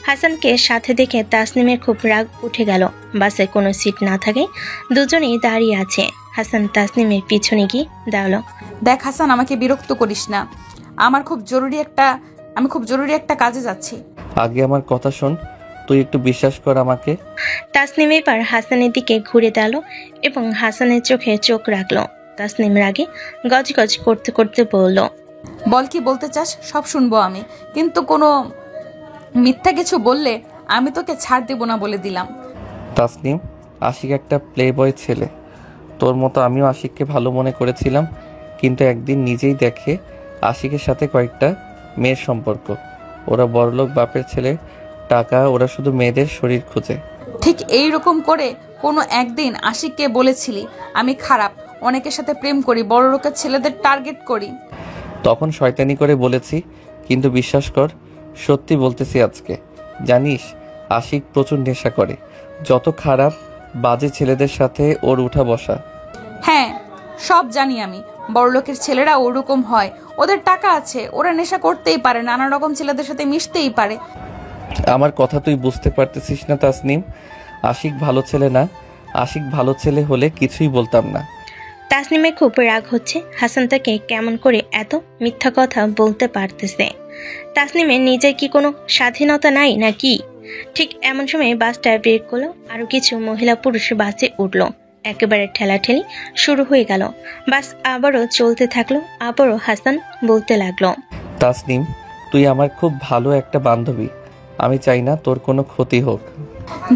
হাসানকে সাথে দেখে তাসনিমের খুব রাগ উঠে গেল। বাসে কোনো সিট না থাকে দুজনেই দাঁড়িয়ে আছে। হাসান তাসনিমের পিছনে গিয়ে দাঁড়ালো। দেখ হাসান, আমাকে বিরক্ত করিস না, আমি খুব জরুরি একটা কাজে যাচ্ছি। আগে আমার কথা শোন, তুই একটু বিশ্বাস কর আমাকে। তাসনিম এবার হাসানের দিকে ঘুরে দাঁড়ালো এবং হাসানের চোখে চোখ রাখলো। তাসনিম রাগে গজগজ করতে করতে বলল, বল কি বলতে চাস, সব শুনবো আমি, কিন্তু কোনো মিথ্যা কিছু বললে আমি তোকে ছাড় দেব না বলে দিলাম। তাসনিম, আশিক একটা প্লে বয় ছেলে। তোর মতো আমিও আশিককে ভালো মনে করেছিলাম, কিন্তু একদিন নিজেই দেখে আশিকের সাথে কয়েকটা মেয়ের সম্পর্ক। ওরা বড়লোক বাপের ছেলে, টাকা, ওরা শুধু মেয়েদের শরীর খুঁজে। ঠিক এই রকম করে কোনো একদিন আশিককে বলেছিলি আমি খারাপ, অনেকের সাথে প্রেম করি, বড় লোকের ছেলেদের টার্গেট করি। তখন শয়তানি করে বলেছি, কিন্তু বিশ্বাস কর, সত্যি বলতেছি আজকে। জানিস আশিক প্রচুর নেশা করে, যত খারাপ বাজে ছেলেদের সাথে ওর উঠা বসা। হ্যাঁ সব জানি আমি, বড় লোকের ছেলেরা ওরকম হয়, ওদের টাকা আছে, ওরা নেশা করতেই পারে, নানা রকম ছেলেদের সাথে মিশতেই পারে। আমার কথা তুই বুঝতে পারতেছিস না তাসনিম, আশিক ভালো ছেলে না। আশিক ভালো ছেলে হলে কিছুই বলতাম না। তাসনিমের খুব রাগ হচ্ছে। হাসান তাকে কেমন করে এত মিথ্যা কথা বলতে পারতেছে। তাসনিমের নিজের কি কোনো স্বাধীনতা নাই নাকি? ঠিক এমন সময় বাসটা ব্রেক করলো, আরো কিছু মহিলা পুরুষ বাসে উঠলো। একেবারে ঠেলাঠেলি শুরু হয়ে গেল। বাস আবারও চলতে থাকলো। আবারও হাসান বলতে লাগলো, তাসনিম, তুই আমার খুব ভালো একটা বান্ধবী, আমি চাই না তোর কোনো ক্ষতি হোক।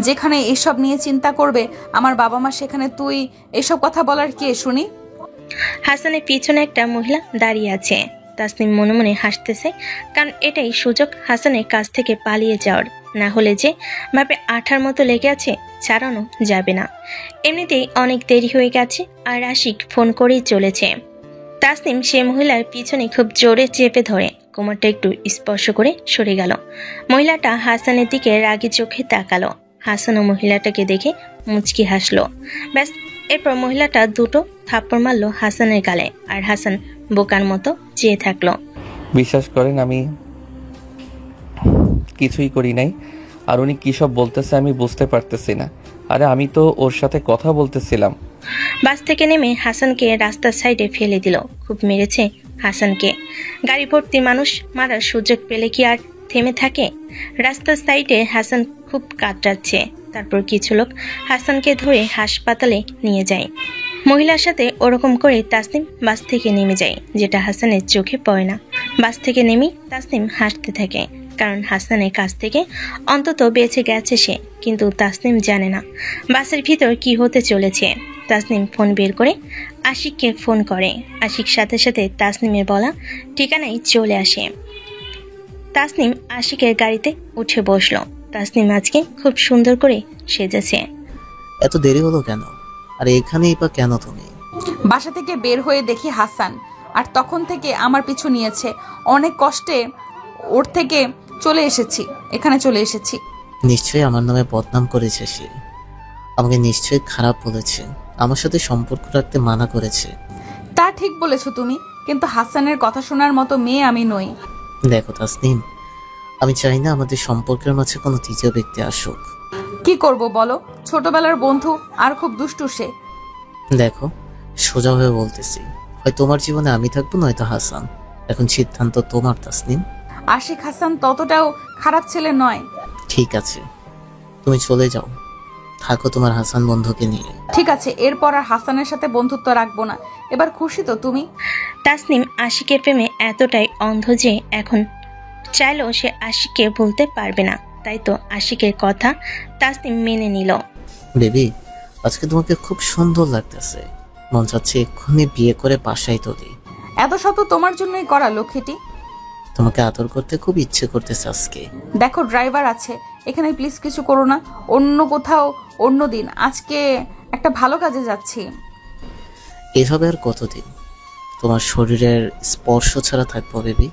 যেখানে এসব নিয়ে চিন্তা করবে আমার বাবা মা, সেখানে তুই এসব কথা বলার কে শুনি? হাসানের পিছনে একটা মহিলা দাঁড়িয়ে আছে। তাসনিম মনে মনে হাসতেছে, কারণ এটাই সুযোগ হাসানের কাছ থেকে পালিয়ে যাওয়ার। না হলে যে ভাবে আঠার মতো লেগে আছে, ছাড়ানো যাবে না। এমনিতেই অনেক দেরি হয়ে গেছে আর আশিক ফোন করেই চলেছে। তাসনিম সে মহিলার পিছনে খুব জোরে চেপে ধরে কোমরটা একটু স্পর্শ করে সরে গেল। মহিলাটা হাসানের দিকে রাগী চোখে তাকালো। হাসানও মহিলাটাকে দেখে মুচকি হাসলো। ব্যাস, এরপর মহিলাটা দুটো থাপ্পড় মারলো হাসানের গালে, আর হাসান বোকার মতো চেয়ে থাকলো। বিশ্বাস করেন আমি কিছুই করি নাই, আর উনি কি সব বলতেছে আমি বুঝতে পারতেছি না। আরে আমি তো ওর সাথে কথা বলতেছিলাম। বাস থেকে নেমে হাসানকে রাস্তার সাইডে ফেলে দিল। খুব মেরেছে হাসানকে। গাড়ি ভর্তি মানুষ মারার সুযোগ পেলে কি আর থেমে থাকে? রাস্তার সাইডে হাসান খুব কাতরাচ্ছে। তারপর কিছু লোক হাসানকে ধরে হাসপাতালে নিয়ে যায়। মহিলার সাথে ওরকম করে তাসনিম বাস থেকে নেমে যায়, যেটা হাসানের চোখে পড়ে না। বাস থেকে নেমে তাসনিম হাসতে থাকে, কারণ হাসানের কাছ থেকে অন্তত বেঁচে গেছে সে। কিন্তু তাসনিম জানে না বাসের ভিতর কি হতে চলেছে। তাসনিম ফোন বের করে আশিককে ফোন করে। আশিক সাথে সাথে তাসনিমের বলা ঠিকানায় চলে আসে। তাসনিম আশিকের গাড়িতে উঠে বসলো। তাসনিম আজকে খুব সুন্দর করে সেজেছে। এত দেরি হলো কেন? আর এখানেই বা কেন তুমি? বাসা থেকে বের হয়ে দেখি হাসান আর তখন থেকে আমার পিছু নিয়েছে। অনেক কষ্টে ওর থেকে এখানে চলে এসেছি। নিশ্চয়ই আমার নামে বদনাম করেছে সে, আমাকে নিশ্চয়ই খারাপ বলেছে, আমার সাথে সম্পর্ক রাখতে মানা করেছে। তা ঠিক বলেছো তুমি, কিন্তু হাসানের কথা শোনার মতো মেয়ে আমি নই। দেখো তাসনিম, আমি চাই না আমাদের সম্পর্কের মাঝে কোনো তৃতীয় ব্যক্তি আসুক। কি করব বলো, ছোটবেলার বন্ধু আর খুব দুষ্টু সে। দেখো, সোজা হয়ে বলতেছি, হয় তোমার জীবনে আমি থাকবো নয়তো হাসান। এখন সিদ্ধান্ত তোমার তাসনিম। আশিক হাসান ততটাও খারাপ ছেলে নয়। ঠিক আছে, তুমি চলে যাও, থাকো তোমার হাসান বন্ধুকে নিয়ে। ঠিক আছে, এরপর আর হাসানের সাথে বন্ধুত্ব রাখবো না। এবার খুশি তো তুমি? তাসনিম আশিকের প্রেমে এতটাই অন্ধ যে এখন চাইলেও সে আশিককে বলতে পারবে না। তাই তো আশিকের কথা তাসনিম মেনে নিল। বেবি, আজকে তোমাকে খুব সুন্দর লাগতেছে, মন চাচ্ছে এক্ষুনি বিয়ে করে বাসায় তুলি। এত শত তোমার জন্যই করা লক্ষ্মীটি। তোমাকে আদর করতে খুব ইচ্ছে করতেছে আজকে। দেখো ড্রাইভার আছে এখানে, প্লিজ কিছু করো না, অন্য কোথাও অন্য দিন। আজকে একটা ভালো কাজে যাচ্ছি। এভাবে আর কতদিন তোমার শরীরের স্পর্শ ছাড়া থাকবো বেবি?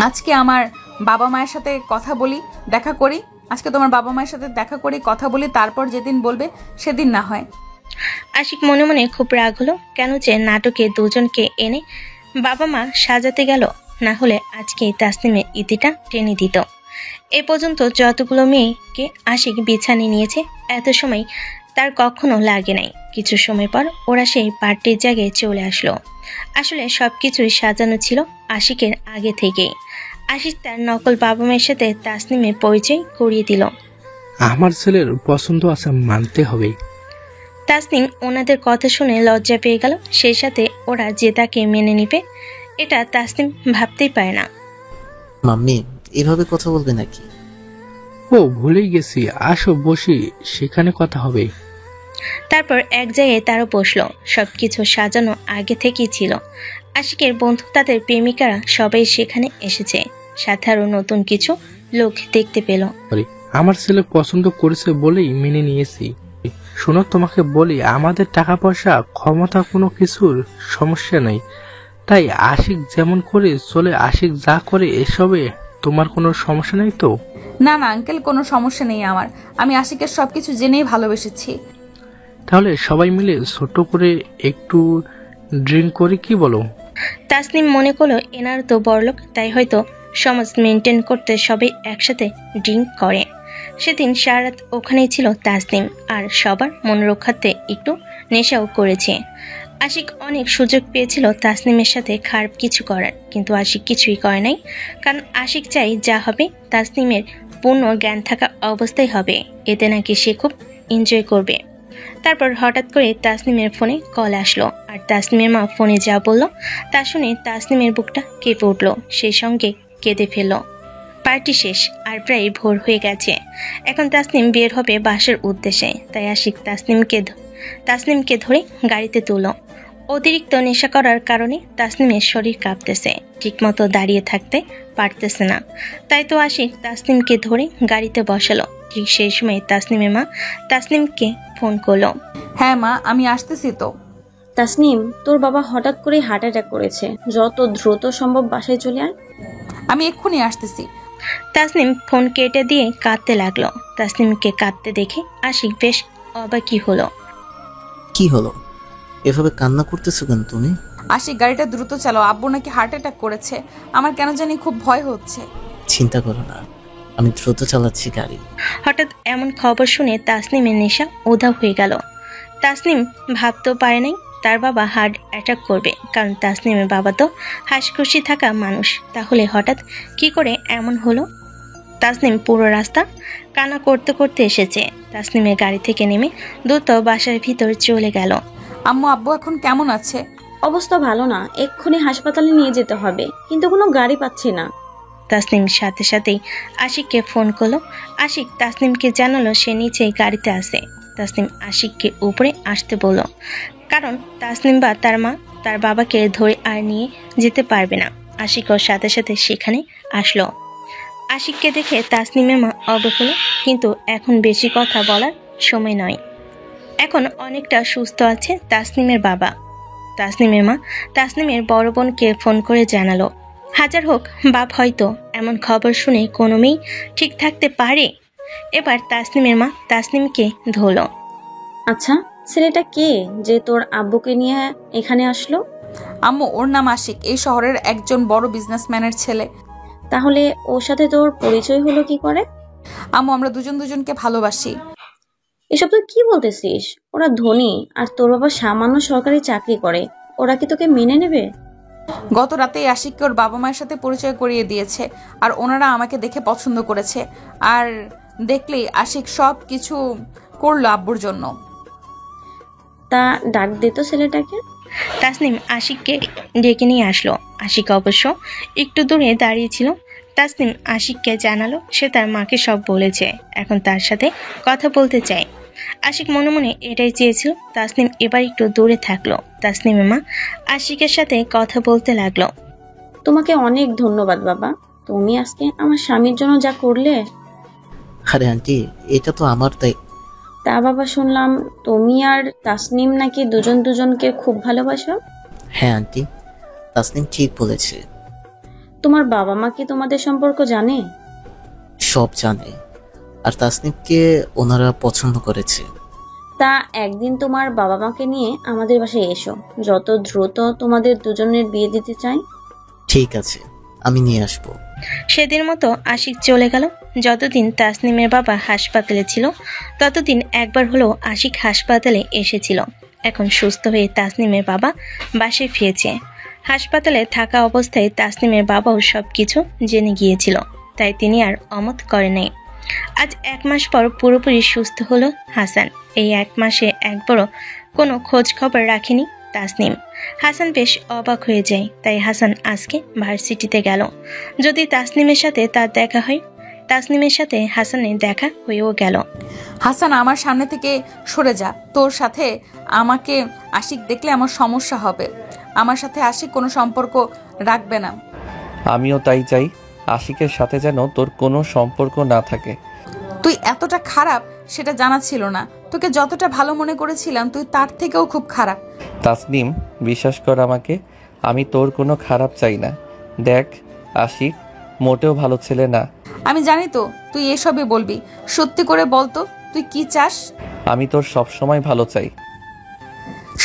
আজকে আমার বাবা মায়ের সাথে কথা বলি, দেখা করি। আজকে তোমার বাবা মায়ের সাথে দেখা করি, কথা বলি, তারপর যেদিন বলবে সেদিন না হয়। আশিক মনে মনে খুব রাগ হলো, কেন যে নাটকে দুজনকে এনে বাবা মা সাজাতে গেল, না হলে আজকে তাসনিমের ইতিটা টেনে দিত। এ পর্যন্ত যতগুলো মেয়েকে আশিক বিছানে নিয়েছে এত সময় তার কখনো লাগে নাই। কিছু সময় পর ওরা সেই পার্টির জায়গায় চলে আসলো। আসলে সবকিছুই সাজানো ছিল আশিকের আগে থেকেই। আশিক তার নকল বাবা মায়ের সাথে তাসনিমের পরিচয় করিয়ে দিল। আমার ছেলের পছন্দ আছে, মানতে হবে। তাসনিম ওনাদের কথা শুনে লজ্জা পেয়ে গেল, সেই সাথে ওরা যে তাকে মেনে নিবে এটা তাসনিম ভাবতেই পারে না। মাম্মি, এভাবে কথা বলবে নাকি? ও ভুলেই গেছি, আসো বসি, সেখানে কথা হবে। তারপর এক জায়গায় তারও বসলো। সবকিছু সাজানো আগে থেকেই ছিল। আশিকের বন্ধু, তাদের প্রেমিকারা সবাই সেখানে এসেছে, সাথে আরো নতুন কিছু লোক দেখতে পেল। আমার ছেলে পছন্দ করেছে বলেই মেনে নিয়েছি। শোনো, তোমাকে বলি, আমাদের টাকা পয়সা ক্ষমতা কোনো কিছুর সমস্যা নেই, তাই আশিক যেমন করে চলে, আশিক যা করে এসবে তোমার কোনো সমস্যা নেই তো? না না আঙ্কেল, কোনো সমস্যা নেই আমার। আমি আশিকের সবকিছু জেনেই ভালোবেসেছি। তাহলে সবাই মিলে ছোট করে একটু ড্রিঙ্ক করি, কি বলো? তাসনিম মনে করলো এনার তো বড়লোক, তাই হয়তো সমাজ মেনটেন করতে সবাই একসাথে ড্রিঙ্ক করে। সেদিন সারা রাত ওখানেই ছিল তাসনিম, আর সবার মন রক্ষার্থে একটু নেশাও করেছে। আশিক অনেক সুযোগ পেয়েছিল তাসনিমের সাথে খারাপ কিছু করার, কিন্তু আশিক কিছুই করে নাই, কারণ আশিক চাই যা হবে তাসনিমের পূর্ণ জ্ঞান থাকা অবস্থায় হবে, এতে নাকি সে খুব এনজয় করবে। তারপর হঠাৎ করে তাসনিমের ফোনে কল আসলো, আর তাসনিমের মা ফোনে যা বলল তা শুনে তাসনিমের বুকটা কেঁপে উঠলো, সেই সঙ্গে কেঁদে ফেলল। পার্টি শেষ আর প্রায় ভোর হয়ে গেছে। এখন তাসনিম বের হবে বাসার উদ্দেশ্যে, তাই আশিক তাসনিমকে ধরে গাড়িতে তুলল। অতিরিক্ত নেশা করার কারণে তাসনিমের শরীর কাঁপতেছে, ঠিকমতো দাঁড়িয়ে থাকতে পারতেছে না। তাই তো আশিক তাসনিমকে ধরে গাড়িতে বসালো। ঠিক সেই সময় তাসনিমের মা তাসনিমকে ফোন করলো। হ্যাঁ মা, আমি আসতেছি তো। তাসনিম, তোর বাবা হঠাৎ করে হার্ট অ্যাটাক করেছে, যত দ্রুত সম্ভব বাসায় চলে আয়। আমি এক্ষুনি আসতেছি। তাসনিম ফোন কেটে দিয়ে কাঁদতে লাগলো। তাসনিমকে কাঁদতে দেখে আশিক বেশ অবাকই হলো। কি হলো, এভাবে কান্না করতেছো কেন তুমি? আশিক, গাড়িটা দ্রুত চালাও, আব্বু নাকি হার্ট অ্যাটাক করেছে। আমার কেন জানি খুব ভয় হচ্ছে। চিন্তা করো না, আমি দ্রুত চালাচ্ছি গাড়ি। হঠাৎ এমন খবর শুনে তাসনিমের নেশা উধাও হয়ে গেল। তাসনিম ভাবতেও পারে নাই তার বাবা হার্ট অ্যাটাক করবে, কারণ তাসনিমের বাবা তো হাসিখুশি থাকা মানুষ, তাহলে হঠাৎ কি করে এমন হলো? তাসনিম পুরো রাস্তা কান্না করতে করতে এসেছে। তাসনিমের গাড়ি থেকে নেমে দ্রুত বাসার ভিতর চলে গেল। আম্মু, আব্বু এখন কেমন আছে? অবস্থা ভালো না, এক্ষুনি হাসপাতালে নিয়ে যেতে হবে, কিন্তু কোনো গাড়ি পাচ্ছি না। তাসনিম সাথে সাথেই আশিককে ফোন করলো। আশিক তাসনিমকে জানালো সে নিচেই গাড়িতে আছে। তাসনিম আশিককে উপরে আসতে বলল, কারণ তাসনিম বা তার মা তার বাবাকে ধরে আর নিয়ে যেতে পারবে না। আশিকও সাথে সাথে সেখানে আসলো। আশিককে দেখে তাসনিমের মা অবাক হলো, কিন্তু এখন বেশি কথা বলার সময় নয়। এখন অনেকটা সুস্থ আছে তাসনিমের বাবা। তাসনিমের মা তাসনিমের বড় বোনকে ফোন করে জানালো। হাজার হোক বাপ, হয়তো এমন খবর শুনে কোনো মেয়ে ঠিক থাকতে পারে। এবার তাসনিমের মা তাসনিমকে ধরল। আচ্ছা, ছেলেটা কে যে তোর আব্বুকে নিয়ে এখানে আসলো? আম্মু, ওর নাম আশিক, এই শহরের একজন বড় বিজনেসম্যানের ছেলে। তাহলে ওর সাথে তোর পরিচয় হলো কি করে? আম্মু, আমরা দুজনকে ভালোবাসি। এসব তুই কি বলতেছিস? ওরা ধনী আর তোর বাবা সামান্য সরকারি চাকরি করে, ওরা কি তোকে মেনে নেবে? গত রাতেই আশিককে ওর বাবা মায়ের সাথে পরিচয় করিয়ে দিয়েছে, আর ওনারা আমাকে দেখে পছন্দ করেছে। আর দেখলেই আশিক সব কিছু করলো আব্বুর জন্য। তা ডাক দে তো ছেলেটাকে। তাসনিম আশিককে ডেকে নিয়ে আসলো। আশিক অবশ্য একটু দূরে দাঁড়িয়ে ছিল। তাসনিম আশিককে জানালো সে তার মাকে সব বলেছে, এখন তার সাথে কথা বলতে চায়। আশিক মনে মনে এটাই চেয়েছিল। তাসনিম এবার একটু দূরে থাকলো। তাসনিমের মা আশিকের সাথে কথা বলতে লাগলো। তোমাকে অনেক ধন্যবাদ বাবা, তুমি আজকে আমার স্বামীর জন্য যা করলে। আরে আন্টি, এটা তো আমার তাই। তা বাবা, শুনলাম তুমি আর তাসনিম নাকি দুজনকে খুব ভালোবাসো। হ্যাঁ আন্টি, তাসনিম ঠিক বলেছে। তোমার বাবা মা কি তোমাদের সম্পর্ক জানে? সব জানে, আর তাসনিমকে ওনারা পছন্দ করেছে। তা একদিন তোমার বাবা মাকে নিয়ে আমাদের বাসায় এসো, যত দ্রুত তোমাদের দুজনের বিয়ে দিতে চাই। ঠিক আছে, আমি নিয়ে আসবো। সেদিন মতো আশিক চলে গেল। যতদিন তাসনিমের বাবা হাসপাতালে ছিল ততদিন একবার হলেও আশিক হাসপাতালে এসেছিল। এখন সুস্থ হয়ে তাসনিমের বাবা বাসায় ফিরেছে। হাসপাতালে থাকা অবস্থায় তাসনিমের বাবাও সবকিছু জেনে গিয়েছিল, তাই তিনি আর অমত করে নাই। আজ 1 মাস পর পুরোপুরি সুস্থ হলো হাসান। এই 1 মাসে একবারও কোনো খোঁজ খবর রাখেনি তাসনিম। হাসান বেশ অবাক হয়ে যায়, তাই হাসান আজকে ভার্সিটিতে গেল। যদি তাসনিমের সাথে তার দেখা হয়। তাসনিমের সাথে হাসানের দেখা হয়েও গেল। হাসান, আমার সামনে থেকে সরে যা। তোর সাথে আমাকে আশিক দেখলে আমার সমস্যা হবে। আমার সাথে আশিক কোনো সম্পর্ক রাখবে না। আমিও তাই চাই, আশিকের সাথে যেন তোর কোনো সম্পর্ক না থাকে। তুই এতটা খারাপ সেটা জানা ছিল না। তোকে যতটা ভালো মনে করেছিলাম তুই তার থেকেও খুব খারাপ। তাসনিম, বিশ্বাস কর আমাকে, আমি তোর কোনো খারাপ চাই না। দেখ, আশিক মোটেও ভালো ছেলে না। আমি জানি তো তুই এসবই বলবি। সত্যি করে বলতো তুই কি চাস? আমি তোর সব সময় ভালো চাই।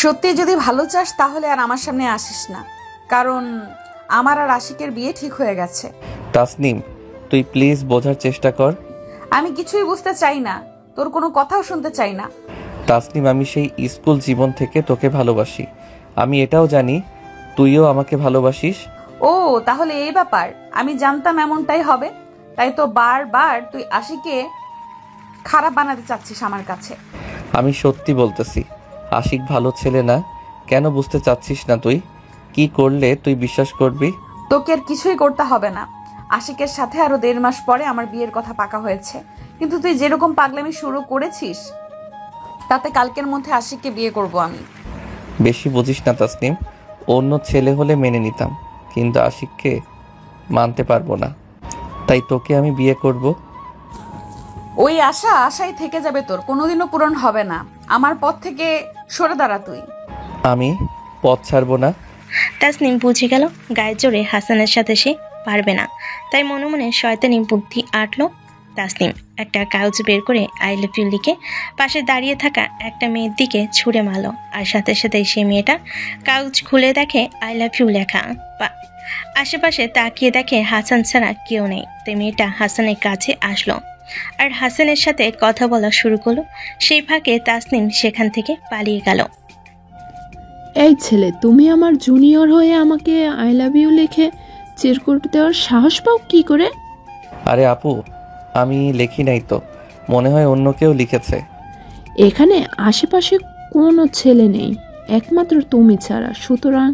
সত্যি যদি ভালো চাস তাহলে আর আমার সামনে আসিস না, কারণ আমার আর আশিকের বিয়ে ঠিক হয়ে গেছে। তাসনিম, তুই প্লিজ বোঝার চেষ্টা কর। আমি কিছুই বুঝতে চাই না, তোর কোনো কথাও শুনতে চাই না। তাসনিম, আমি সেই স্কুল জীবন থেকে তোকে ভালোবাসি। আমি এটাও জানি তুইও আমাকে ভালোবাসিস। ও, তাহলে এই ব্যাপার। আমি জানতাম এমনটাই হবে, তাই তো বারবার তুই আশিককে খারাপ বানাতে চাচ্ছিস আমার কাছে। আমি সত্যি বলতেছি, আশিক ভালো ছেলে না। কেন বুঝতে চাচ্ছিস না তুই? কি করলে তুই বিশ্বাস করবি? তোকে আর কিছুই করতে হবে না। আশিকের সাথে আরো 1.5 মাস পরে আমার বিয়ের কথা পাকা হয়েছে, কিন্তু তুই যেরকম পাগলামি শুরু করেছিস তাতে কালকের মধ্যে আশিককে বিয়ে করব আমি। বেশি বুঝিস না তাসনিম, অন্য ছেলে হলে মেনে নিতাম, কিন্তু আশিককে মানতে পারবো না, তাই তোকে আমি বিয়ে করব। ওই আশাই থেকে যাবে, তোর কোনোদিনও পূরণ হবে না। আমার পথ থেকে সরে দাঁড়া তুই। আমি পথ ছাড়বো না। তাসনিম বুঝে গেল গায়ে জোরে হাসানের সাথে সে পারবে না, তাই মনে মনে শয়তানি বুদ্ধি আটলো। তাসনিম একটা কাগজ বের করে আই লাভ ইউ লিখে পাশে দাঁড়িয়ে থাকা একটা মেয়ের দিকে ছুঁড়ে মারল, আর সাথে সাথে সেই মেয়েটা কাগজ খুলে দেখে আই লাভ ইউ লেখা। আশেপাশে তাকিয়ে দেখে হাসান ছাড়া কেউ নেই, তাই মেয়েটা হাসানের কাছে আসলো আর হাসানের সাথে কথা বলা শুরু করলো। সেই ফাঁকে তাসনিম সেখান থেকে পালিয়ে গেল। এই ছেলে, তুমি আমার জুনিয়র হয়ে আমাকে আই লাভ ইউ লিখে চিরকুট দেওয়ার সাহস পাও কি করে? আরে আপু, আমি লিখি নাই তো, মনে হয় অন্য কেউ লিখেছে। এখানে আশেপাশে কোনো ছেলে নেই, একমাত্র তুমি ছাড়া, সুতরাং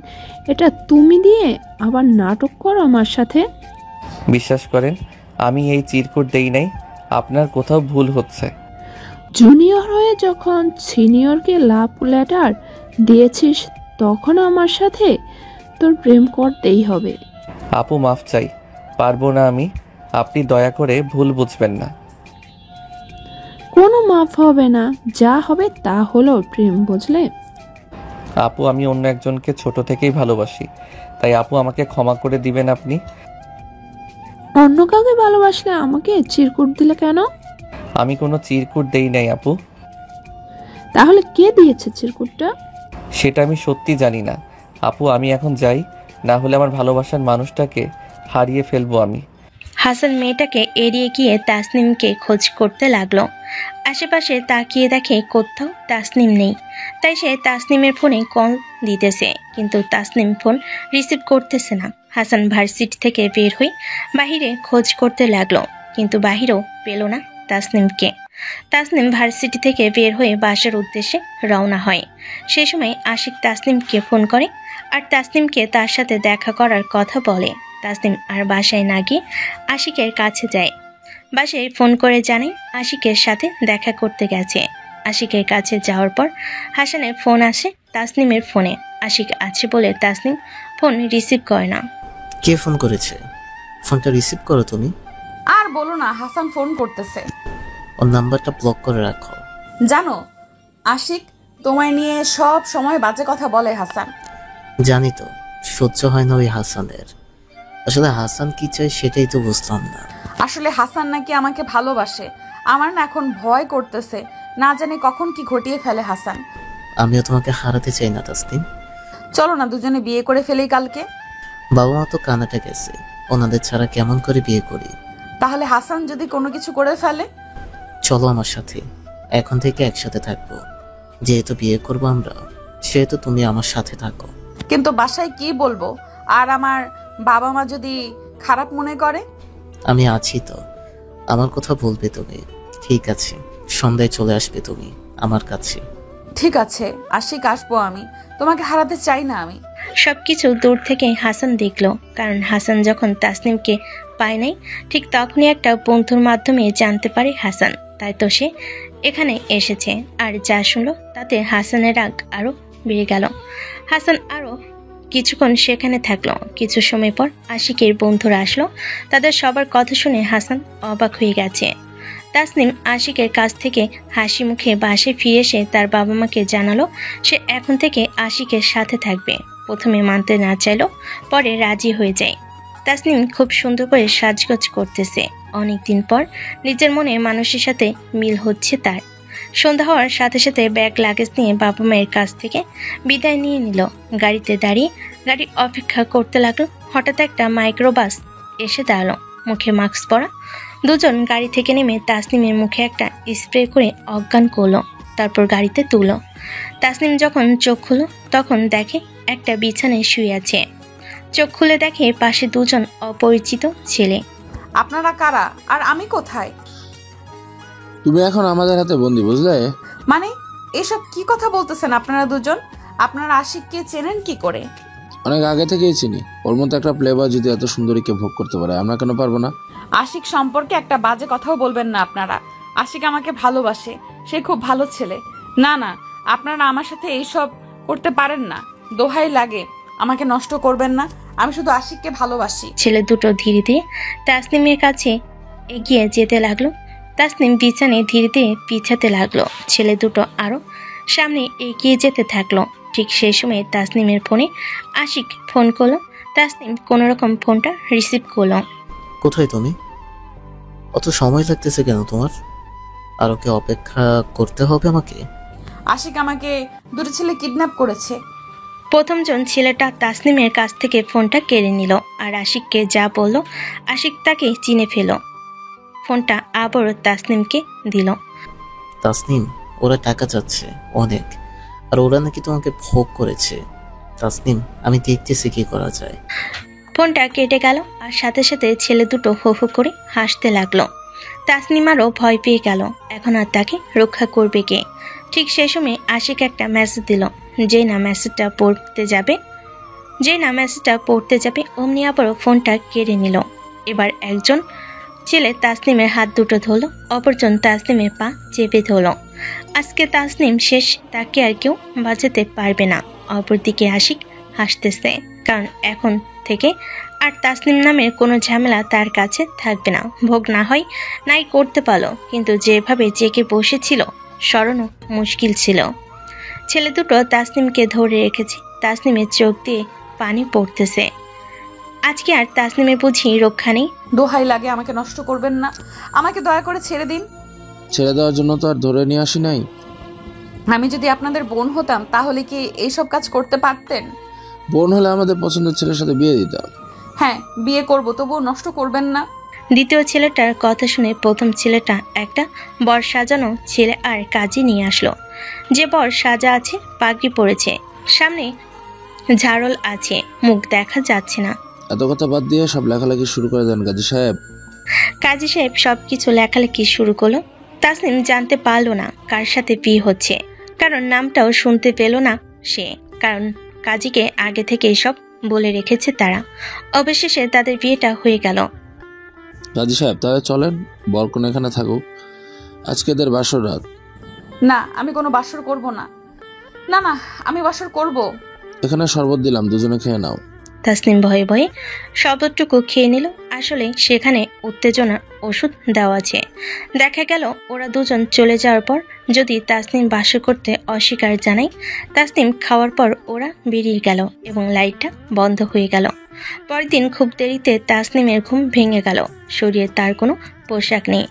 এটা তুমি দিয়ে আবার নাটক করো আমার সাথে। বিশ্বাস করেন, আমি এই চিরকুট দেই নাই, আপনার কোথাও ভুল হচ্ছে। জুনিয়র হয়ে যখন সিনিয়রকে লাভ লেটার দিয়েছিস তখন আমার সাথে তোর প্রেম করতেই হবে। আপু মাফ চাই, পারবো না আমি, আপনি দয়া করে ভুল বুঝবেন না। কোনো মাফ হবে না, যা হবে তা হলো প্রেম, বুঝলে? আপু, আমি অন্য একজনকে ছোট থেকেই ভালোবাসি, তাই আপু আমাকে ক্ষমা করে দিবেন আপনি। অন্য কাউকে ভালোবাসলে আমাকে চিরকুট দিলে কেন? আমি কোনো চিরকুট দেই নাই আপু। তাহলে কে দিয়েছে চিরকুটটা? সেটা আমি সত্যি জানি না আপু। আমি এখন যাই, না হলে আমার ভালোবাসার মানুষটাকে হারিয়ে ফেলবো আমি। হাসান মেয়েটাকে এড়িয়ে গিয়ে তাসনিমকে খোঁজ করতে লাগলো। আশেপাশে তাকিয়ে দেখে কোথাও তাসনিম নেই, তাই সে তাসনিমের ফোনে কল দিতেছে, কিন্তু তাসনিম ফোন রিসিভ করতেছে না। হাসান ভার্সিটি থেকে বের হয়ে বাহিরে খোঁজ করতে লাগলো, কিন্তু বাহিরেও পেল না তাসনিমকে। তাসনিম ভার্সিটি থেকে বের হয়ে বাসার উদ্দেশ্যে রওনা হয়। সে সময় আশিক তাসনিমকে ফোন করে আর তাসনিমকে তার সাথে দেখা করার কথা বলে। তাসনিম আর বাসায় না গিয়ে আশিকের কাছে যায়। বাসায় ফোন করে জানায় আশিকের সাথে দেখা করতে গেছে। আশিকের কাছে যাওয়ার পর হাসানের ফোন আসে তাসনিমের ফোনে। আশিক আছে বলে তাসনিম ফোন রিসিভ করে না। কে ফোন করেছে? ফোনটা রিসিভ করো তুমি। আর বলো না, হাসান ফোন করতেছে। ওর নাম্বারটা ব্লক করে রাখো। জানো আশিক তোমায় নিয়ে সব সময় বাজে কথা বলে হাসান। জানি তো, সহ্য হয় না ওই হাসানের। আসলে হাসান কি চাই সেটাই তো বুঝলাম না। আসলে হাসান নাকি আমাকে ভালোবাসে। আমার না এখন ভয় করতেছে, না জানি কখন কি ঘটিয়ে ফেলে হাসান। আমিও তোমাকে হারাতে চাই না তাসনিম। চলো না দুজনে বিয়ে করে ফেলি কালকে। বাবা মা তো কানাডা গেছে, ওনাদের ছাড়া কেমন করে বিয়ে করি? তাহলে হাসান যদি কোনো কিছু করে ফেলে? চলো আমার সাথে, এখন থেকে একসাথে থাকবো। যেহেতু বিয়ে করবো আমরা, সেহেতু তুমি আমার সাথে থাকো। কিন্তু বাসায় কি বলবো? আর আমার বাবা মা যদি খারাপ মনে করে? আমি আছি তো, আমার কথা বলবে তুমি। ঠিক আছে, সন্ধ্যায় চলে আসবে তুমি আমার কাছে। ঠিক আছে আশিক, আসবো আমি। তোমাকে হারাতে চাই না আমি। সবকিছু দূর থেকে হাসান দেখলো, কারণ হাসান যখন তাসনিমকে পায় নাই ঠিক তখনই একটা বন্ধুর মাধ্যমে জানতে পারে হাসান, তাই তো সে এখানে এসেছে। আর যা শুনলো তাতে হাসানের রাগ আরো বেড়ে গেল। হাসান আরো কিছুক্ষণ সেখানে থাকলো। কিছু সময় পর আশিকের বন্ধুরা আসলো। তাদের সবার কথা শুনে হাসান অবাক হয়ে গেছে। তাসনিম আশিকের কাছ থেকে হাসি মুখে বাসায় ফিরে এসে তার বাবা মাকে জানালো সে এখন থেকে আশিকের সাথে থাকবে। প্রথমে মানতে না চাইলো, পরে রাজি হয়ে যায়। তাসনিম খুব সুন্দর করে সাজগোজ করতেছে। অনেকদিন পর নিজের মনে মানুষের সাথে মিল হচ্ছে তার। সন্ধ্যা হওয়ার সাথে সাথে ব্যাগ লাগেজ নিয়ে বাবা মায়ের কাছ থেকে বিদায় নিয়ে নিল। গাড়িতে দাঁড়িয়ে গাড়ি অপেক্ষা করতে লাগলো। হঠাৎ একটা মাইক্রোবাস এসে দাঁড়ালো। মুখে মাস্ক পরা দুজন গাড়ি থেকে নেমে তাসনিমের মুখে একটা স্প্রে করে অজ্ঞান করলো, তারপর গাড়িতে তুলো। তাসনিম যখন চোখ খুলল তখন দেখে একটা বিছানায় শুয়ে আছে। চোখ খুলে দেখে পাশে দুজন অপরিচিত ছেলে। আপনারা কারা আর আমি কোথায়? তুমি এখন আমাদের হাতে বন্দি, বুঝলে? মানে এসব কি কথা বলতেছেন আপনারা দুজন? আপনারা আশিককে চেনেন কি করে? অনেক আগে থেকেই চিনি। ওর মতো একটা প্লেবয় যদি এত সুন্দরীকে ভোগ করতে পারে, আমরা কেন পারবো না? আশিক সম্পর্কে একটা বাজে কথাও বলবেন না আপনারা। আশিক আমাকে ভালোবাসে, সে খুব ভালো ছেলে। না না, আপনারা আমার সাথে এইসব করতে পারেন না। দোহাই লাগে, আমাকে নষ্ট করবেন না। আমি শুধু আশিককে ভালোবাসি। ছেলে দুটো ধীরে ধীরে তাসনিমের কাছে এগিয়ে যেতে লাগলো। তাসনিম বিছানায় ধীরে ধীরে পিছাতে লাগলো। ছেলে দুটো আরো সামনে এগিয়ে যেতে থাকলো। ঠিক সেই সময় তাসনিমের ফোনে আশিক ফোন করলো। তাসনিম কোনো রকম ফোনটা রিসিভ করলো। কোথায় তুমি? অত সময় লাগতেছে কেন তোমার? আর ওকে অপেক্ষা করতে হবে আমাকে? আশিক আমাকে দুটো ছেলে কিডন্যাপ করেছে। প্রথমজন ছেলেটা তাসনিমের কাছ থেকে ফোনটা কেড়ে নিল আর আশিককে যা বলল আশিক তাকে চিনে ফেল। ফোনটা আবারও তাসনিমকে দিল। তাসনিম, ওরা টাকা চাচ্ছে অনেক, আর ওরা নাকি তোমাকে ভোগ করেছে। তাসনিম, আমি দেখতেছি কি করা যায়। ফোনটা কেটে গেল আর সাথে সাথে ছেলে দুটো হো হো করে হাসতে লাগলো। তাসনিম আরও ভয় পেয়ে গেল, এখন আর তাকে রক্ষা করবে কে। ঠিক সেই সময় আশিক একটা মেসেজ দিল। যেই না মেসেজটা পড়তে যাবে অমনি আবারও ফোনটা কেড়ে নিল। এবার একজন ছেলে তাসনিমের হাত দুটো ধরল, অপরজন তাসনিমের পা চেপে ধরল। আজকে তাসনিম শেষ, তাকে আর কেউ বাঁচাতে পারবে না। অপরদিকে আশিক হাসতেছে, কারণ এখন থেকে আর তাসনিম নামের কোনো ঝামেলা তার কাছে থাকবে না। ভোগ না হয় নাই করতে পারলো, কিন্তু যেভাবে জেগে বসেছিল সরানো মুশকিল ছিল। ছেলে দুটো তাসনিমকে ধরে রেখেছে। তাসনিমের চোখ দিয়ে পানি পড়তেছে। আজকে আর তাসনিমের বুঝি রক্ষা নেই। দোহাই লাগে, আমাকে নষ্ট করবেন না, আমাকে দয়া করে ছেড়ে দিন। ছেড়ে দেওয়ার জন্য তো আর ধরে নিয়ে আসি নাই। আমি যদি আপনাদের বোন হতাম তাহলে কি এইসব কাজ করতে পারতেন? বোন হলে আমাদের পছন্দের ছেলের সাথে বিয়ে দিতাম। হ্যাঁ, বিয়ে করব, তবুও নষ্ট করবেন না। দ্বিতীয় ছেলেটার কথা শুনে প্রথম ছেলেটা একটা বর সাজানো ছেলে আর কাজে নিয়ে আসলো। যে বর সাজা আছে, পাগড়ি পরেছে, সামনে ঝাড়ল আছে, মুখ দেখা যাচ্ছে না। এত কথা বাদ দিয়ে সব লেখালেখি শুরু করে দেন কাজী সাহেব। কাজী সাহেব সবকিছু লেখালেখি শুরু করলো। তাসনিম জানতে পারলো না কার সাথে বিয়ে হচ্ছে, কারণ নামটাও শুনতে পেল না সে, কারণ কাজীকে আগে থেকে সব বলে রেখেছে তারা। অবশেষে তাদের বিয়েটা হয়ে গেল। কাজী সাহেব, তাহলে চলেন, বরকনে এখানে থাকুক, আজকে এদের বাসর রাত। না, আমি কোনো বাসর করব না। না না, আমি বাসর করব। এখানে শরবত দিলাম, দুজনে খেয়ে নাও। তাসনিম ভয়ে ভয়ে শরবতটুকু খেয়ে নিল। আসলে সেখানে উত্তেজনার ওষুধ দেওয়া আছে। দেখা গেল ওরা দুজন চলে যাওয়ার পর যদি তাসনিম বাসর করতে অস্বীকার জানায়, তাসনিম খাওয়ার পর ওরা বেরিয়ে গেল এবং লাইটটা বন্ধ হয়ে গেল। পরদিন খুব দেরিতে তাসনিমের ঘুম ভেঙে গেল। শরীরে তার কোনো পোশাক নেই,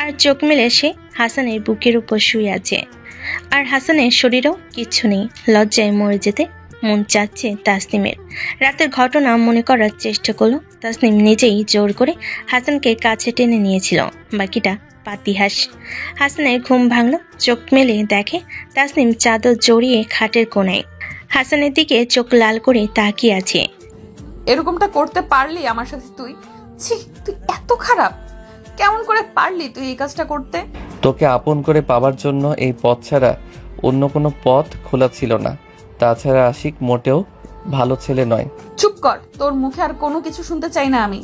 আর চোখ মেলে সে হাসানের বুকের উপর শুয়ে আছে, আর হাসানের শরীরেও কিচ্ছু নেই। লজ্জায় মরে যেতে মন চাচ্ছে তাসনিমের। রাতের ঘটনা মনে করার চেষ্টা করলো। তাসনিম নিজেই জোর করে হাসানকে কাছে টেনে নিয়েছিল, বাকিটা পাতিহাস। হাসানের ঘুম ভাঙলো, চোখ মেলে দেখে তাসনিম চাদর জড়িয়ে খাটের কোণায় হাসানের দিকে চোখ লাল করে তাকিয়ে আছে। এরকমটা করতে পারলি আমার সাথে তুই? ছি, তুই এত খারাপ, কেমন করে পারলি তুই এই কাজটা করতে? তোকে আপন করে পাওয়ার জন্য এই পথ ছাড়া অন্য কোনো পথ খোলা ছিল না। তাছাড়া আশিক মোটেও ভালো ছেলে নয়। চুপ কর, তোর মুখে আর কোনো কিছু শুনতে চাই না আমি।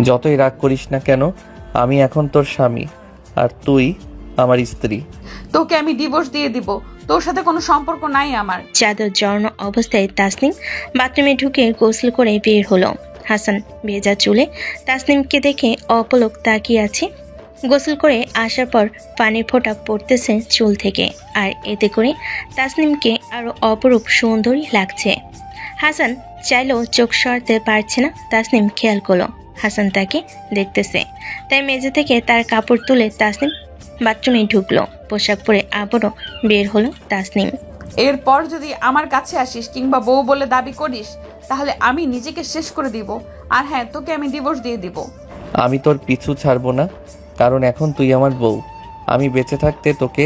যতই রাগ করিস না কেন, আমি এখন তোর স্বামী আর তুই আমার স্ত্রী। তোকে আমি ডিভোর্স দিয়ে দিব, তোর সাথে কোনো সম্পর্ক নাই আমার। চাদর জড়ানো অবস্থায় তাসনিম বাথরুমে ঢুকে গোসল করে বের হলো। হাসান ভেজা চুলে তাসনিমকে দেখে অপলক তাকিয়ে আছে। গোসল করে আসার পর পানির ফোঁটা পড়তেছে চুল থেকে, আর এতে করে তাসনিমকে আরো অপরূপ সুন্দরী লাগছে। হাসান চাইলেও চোখ সরাতে পারছে না। তাসনিম খেয়াল করলো হাসান তাকে দেখতেছে, তাই মেঝে থেকে তার কাপড় তুলে তাসনিম বাথরুমে ঢুকলো। পোশাক পরে আবারও বের হলো তাসনিম। এরপর যদি আমার কাছে আসিস কিংবা বউ বলে দাবি করিস, তাহলে আমি নিজেকে শেষ করে দিব। আর হ্যাঁ, তোকে আমি ডিভোর্স দিয়ে দিব। আমি তোর পিছু ছাড়বো না, কারণ এখন তুই আমার বউ। আমি বেঁচে থাকতে তোকে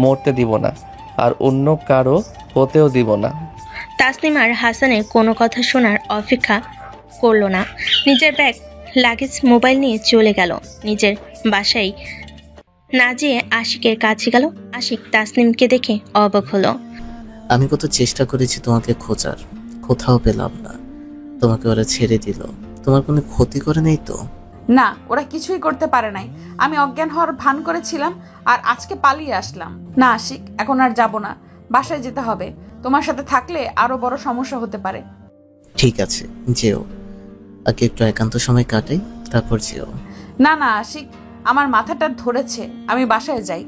মরতে দিব না, আর অন্য কারো হতেও দিব না। তাসনিম আর হাসানের কোনো কথা শোনার অপেক্ষা করলো না। নিজের ব্যাগ, লাগেজ, মোবাইল নিয়ে চলে গেল। নিজের বাসায় না যেয়ে আশিকের কাছে গেল। আশিক তাসনিমকে দেখে অবাক হলো। আমি কত চেষ্টা করেছি তোমাকে খোঁজার, কোথাও পেলাম না। তোমাকে ওরা ছেড়ে দিল, তোমার কোনো ক্ষতি করে নেই তো? না, ওরা কিছুই করতে পারে নাই। আমি অজ্ঞান হওয়ার ভান করেছিলাম আর আজকে পালিয়ে আসলাম। না আশিক, এখন আর যাব না, বাসায় যেতে হবে। তোমার সাথে থাকলে আরো বড় সমস্যা হতে পারে। ঠিক আছে, যেও, আগে একটু একান্ত সময় কাটাই, তারপর যেও। না না আশিক, আমার মাথাটা ধরেছে, আমি বাসায় যাই।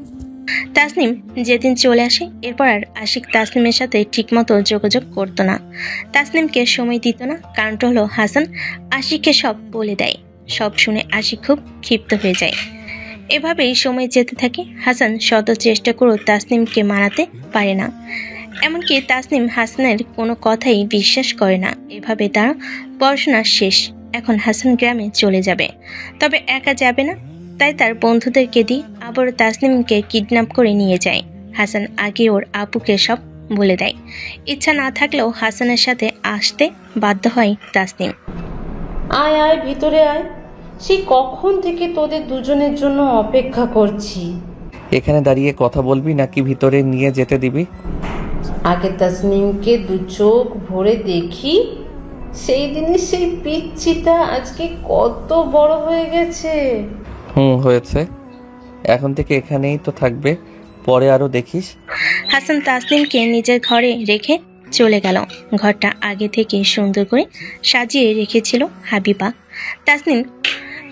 তাসনিম যেদিন চলে আসে, এরপর আর আশিক তাসনিমের সাথে ঠিকমতো যোগাযোগ করতো না, তাসনিমকে সময় দিত না। কারণটা হলো হাসান আশিককে সব বলে দেয়। সব শুনে আশিক খুব ক্ষিপ্ত হয়ে যায়। এভাবেই সময় যেতে থাকে। হাসান শত চেষ্টা করেও তাসনিমকে মানাতে পারে না। এমনকি তাসনিম হাসানের কোনো কথাই বিশ্বাস করে না। এভাবে তার পড়াশোনা শেষ। এখন হাসান গ্রামে চলে যাবে, তবে একা যাবে না, তাই তার বন্ধুদেরকে দিয়ে আবারও তাসনিমকে কিডন্যাপ করে নিয়ে যায়। হাসান আগে ওর আপুকে সব বলে দেয়। ইচ্ছা না থাকলেও হাসানের সাথে আসতে বাধ্য হয় তাসনিম। আয় আয়, ভিতরে আয়, সেই কখন থেকে তোদের দুজনের জন্য অপেক্ষা করছি। এখানে দাঁড়িয়ে কথা বলবি নাকি ভিতরে নিয়ে যেতে দিবি? আগে তাসনিমকে দু চোখ ভরে দেখি। সেই দিনের সেই পিচ্চিটা আজকে কত বড় হয়ে গেছে। হয়েছে, এখন থেকে এখানেই তো থাকবে, পরে আরো দেখিস। হাসান তাসনিমকে নিজের ঘরে রেখে চলে গেল। ঘরটা আগে থেকে সুন্দর করে সাজিয়ে রেখেছিল হাবিবা। তাসনিম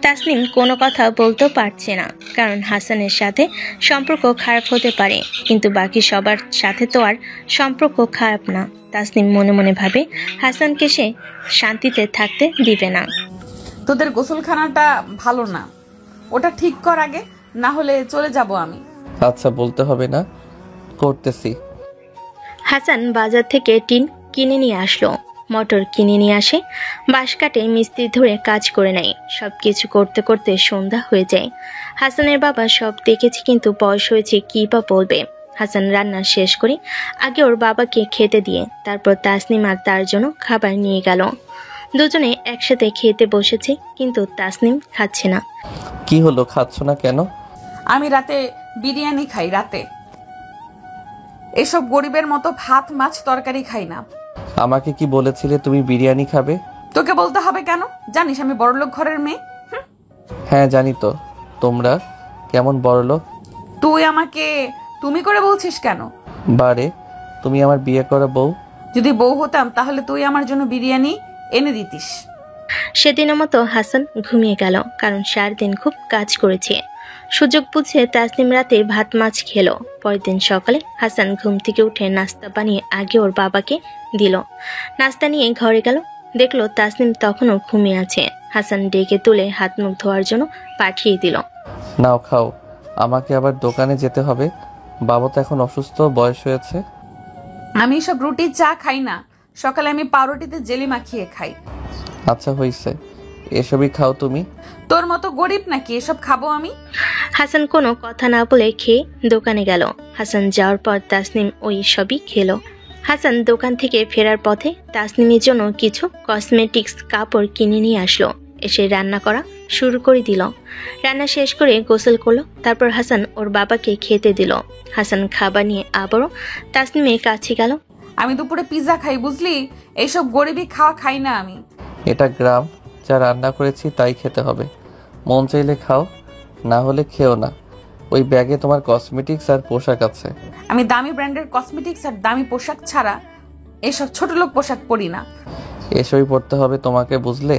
তাসনিম কোনো কথা বলতে পারছে না, কারণ হাসানের সাথে সম্পর্ক খারাপ হতে পারে, কিন্তু বাকি সবার সাথে তো আর সম্পর্ক খারাপ না। তাসনিম মনে মনে ভাবে হাসানকে সে শান্তিতে থাকতে দিবে না। তোদের গোসলখানাটা ভালো না, ওটা ঠিক কর আগে, না হলে চলে যাব আমি। আচ্ছা, বলতে হবে না, করতেছি। হাসান বাজার থেকে টিন কিনে নিয়ে আসলো, মটর কিনে নিয়ে আসে, বাঁশ কাটে, মিস্ত্রি ধরে কাজ করে নেয়। সবকিছু করতে করতে সন্ধ্যা হয়ে যায়। হাসানের বাবা সব দেখেছে, কিন্তু বয়স হয়েছে, কি বা বলবে। হাসান রান্না শেষ করে আগে ওর বাবাকে খেতে দিয়ে তারপর তাসনিম আর তার জন্য খাবার নিয়ে গেল। দুজনে একসাথে খেতে বসেছে, কিন্তু তাসনিম খাচ্ছে না। কি হলো, খাচ্ছ না কেন? আমি রাতে বিরিয়ানি খাই, রাতে এসব গরিবের মতো ভাত মাছ তরকারি খাই না। আমাকে কি বলেছিলে তুমি বিরিয়ানি খাবে? তোকে বলতে হবে কেন? জানিস আমি বড়লোক ঘরের মেয়ে। হ্যাঁ জানি তো। তোমরা কেমন বড়লোক? তুই আমাকে তুমি করে বলছিস কেন? বারে, তুমি আমার বিয়ে করা বউ। যদি বউ হতাম তাহলে তুই আমার জন্য বিরিয়ানি এনে দিতিস। সেদিনের মতো হাসান ঘুমিয়ে গেল, কারণ সারাদিন খুব কাজ করেছে। সুযোগ বুঝে তাসনিম রাতে ভাত মাছ খেলো। পরের দিন সকালে হাসান ঘুম থেকে উঠে নাস্তা বানিয়ে আগে ওর বাবাকে দিল। নাস্তা নিয়ে ঘরে গেল, দেখলো তাসনিম তখনও ঘুমিয়ে আছে। হাসান ডেকে তুলে হাত মুখ ধোয়ার জন্য পাঠিয়ে দিল। নাও খাও, আমাকে আবার দোকানে যেতে হবে। বাবা তো এখন অসুস্থ, বয়স হয়েছে। আমি সব রুটি চা খাই না, সকালে আমি পাউরুটিতে জেলি মাখিয়ে খাই। আচ্ছা হইছে, এসবই খাও তুমি। তোর মতো গরিব নাকি এসব খাবো আমি? হাসান কোনো কথা না বলে খেয়ে দোকানে গেল। হাসান যাওয়ার পর তাসনিম ওই সবই খেলো। হাসান দোকান থেকে ফেরার পথে তাসনিমের জন্য কিছু কসমেটিক্স কাপড় কিনে নিয়ে আসলো। এসে রান্না করা শুরু করে দিল। রান্না শেষ করে গোসল করলো, তারপর হাসান ওর বাবাকে খেতে দিল। হাসান খাবার নিয়ে আবারও তাসনিমের কাছে গেল। আমি দুপুরে পিৎজা খাই, বুঝলি? এইসব গরিবি খাওয়া খাই না আমি। এটা গ্রাম, যা রান্না করেছি তাই খেতে হবে। মন চাইলে খাও, না হলে খেও না। ওই ব্যাগে তোমার কসমেটিক্স আর পোশাক আছে। আমি দামি ব্র্যান্ডের কসমেটিক্স আর দামি পোশাক ছাড়া এসব ছোট লোক পোশাক পরি না। এসবই পড়তে হবে তোমাকে, বুঝলে?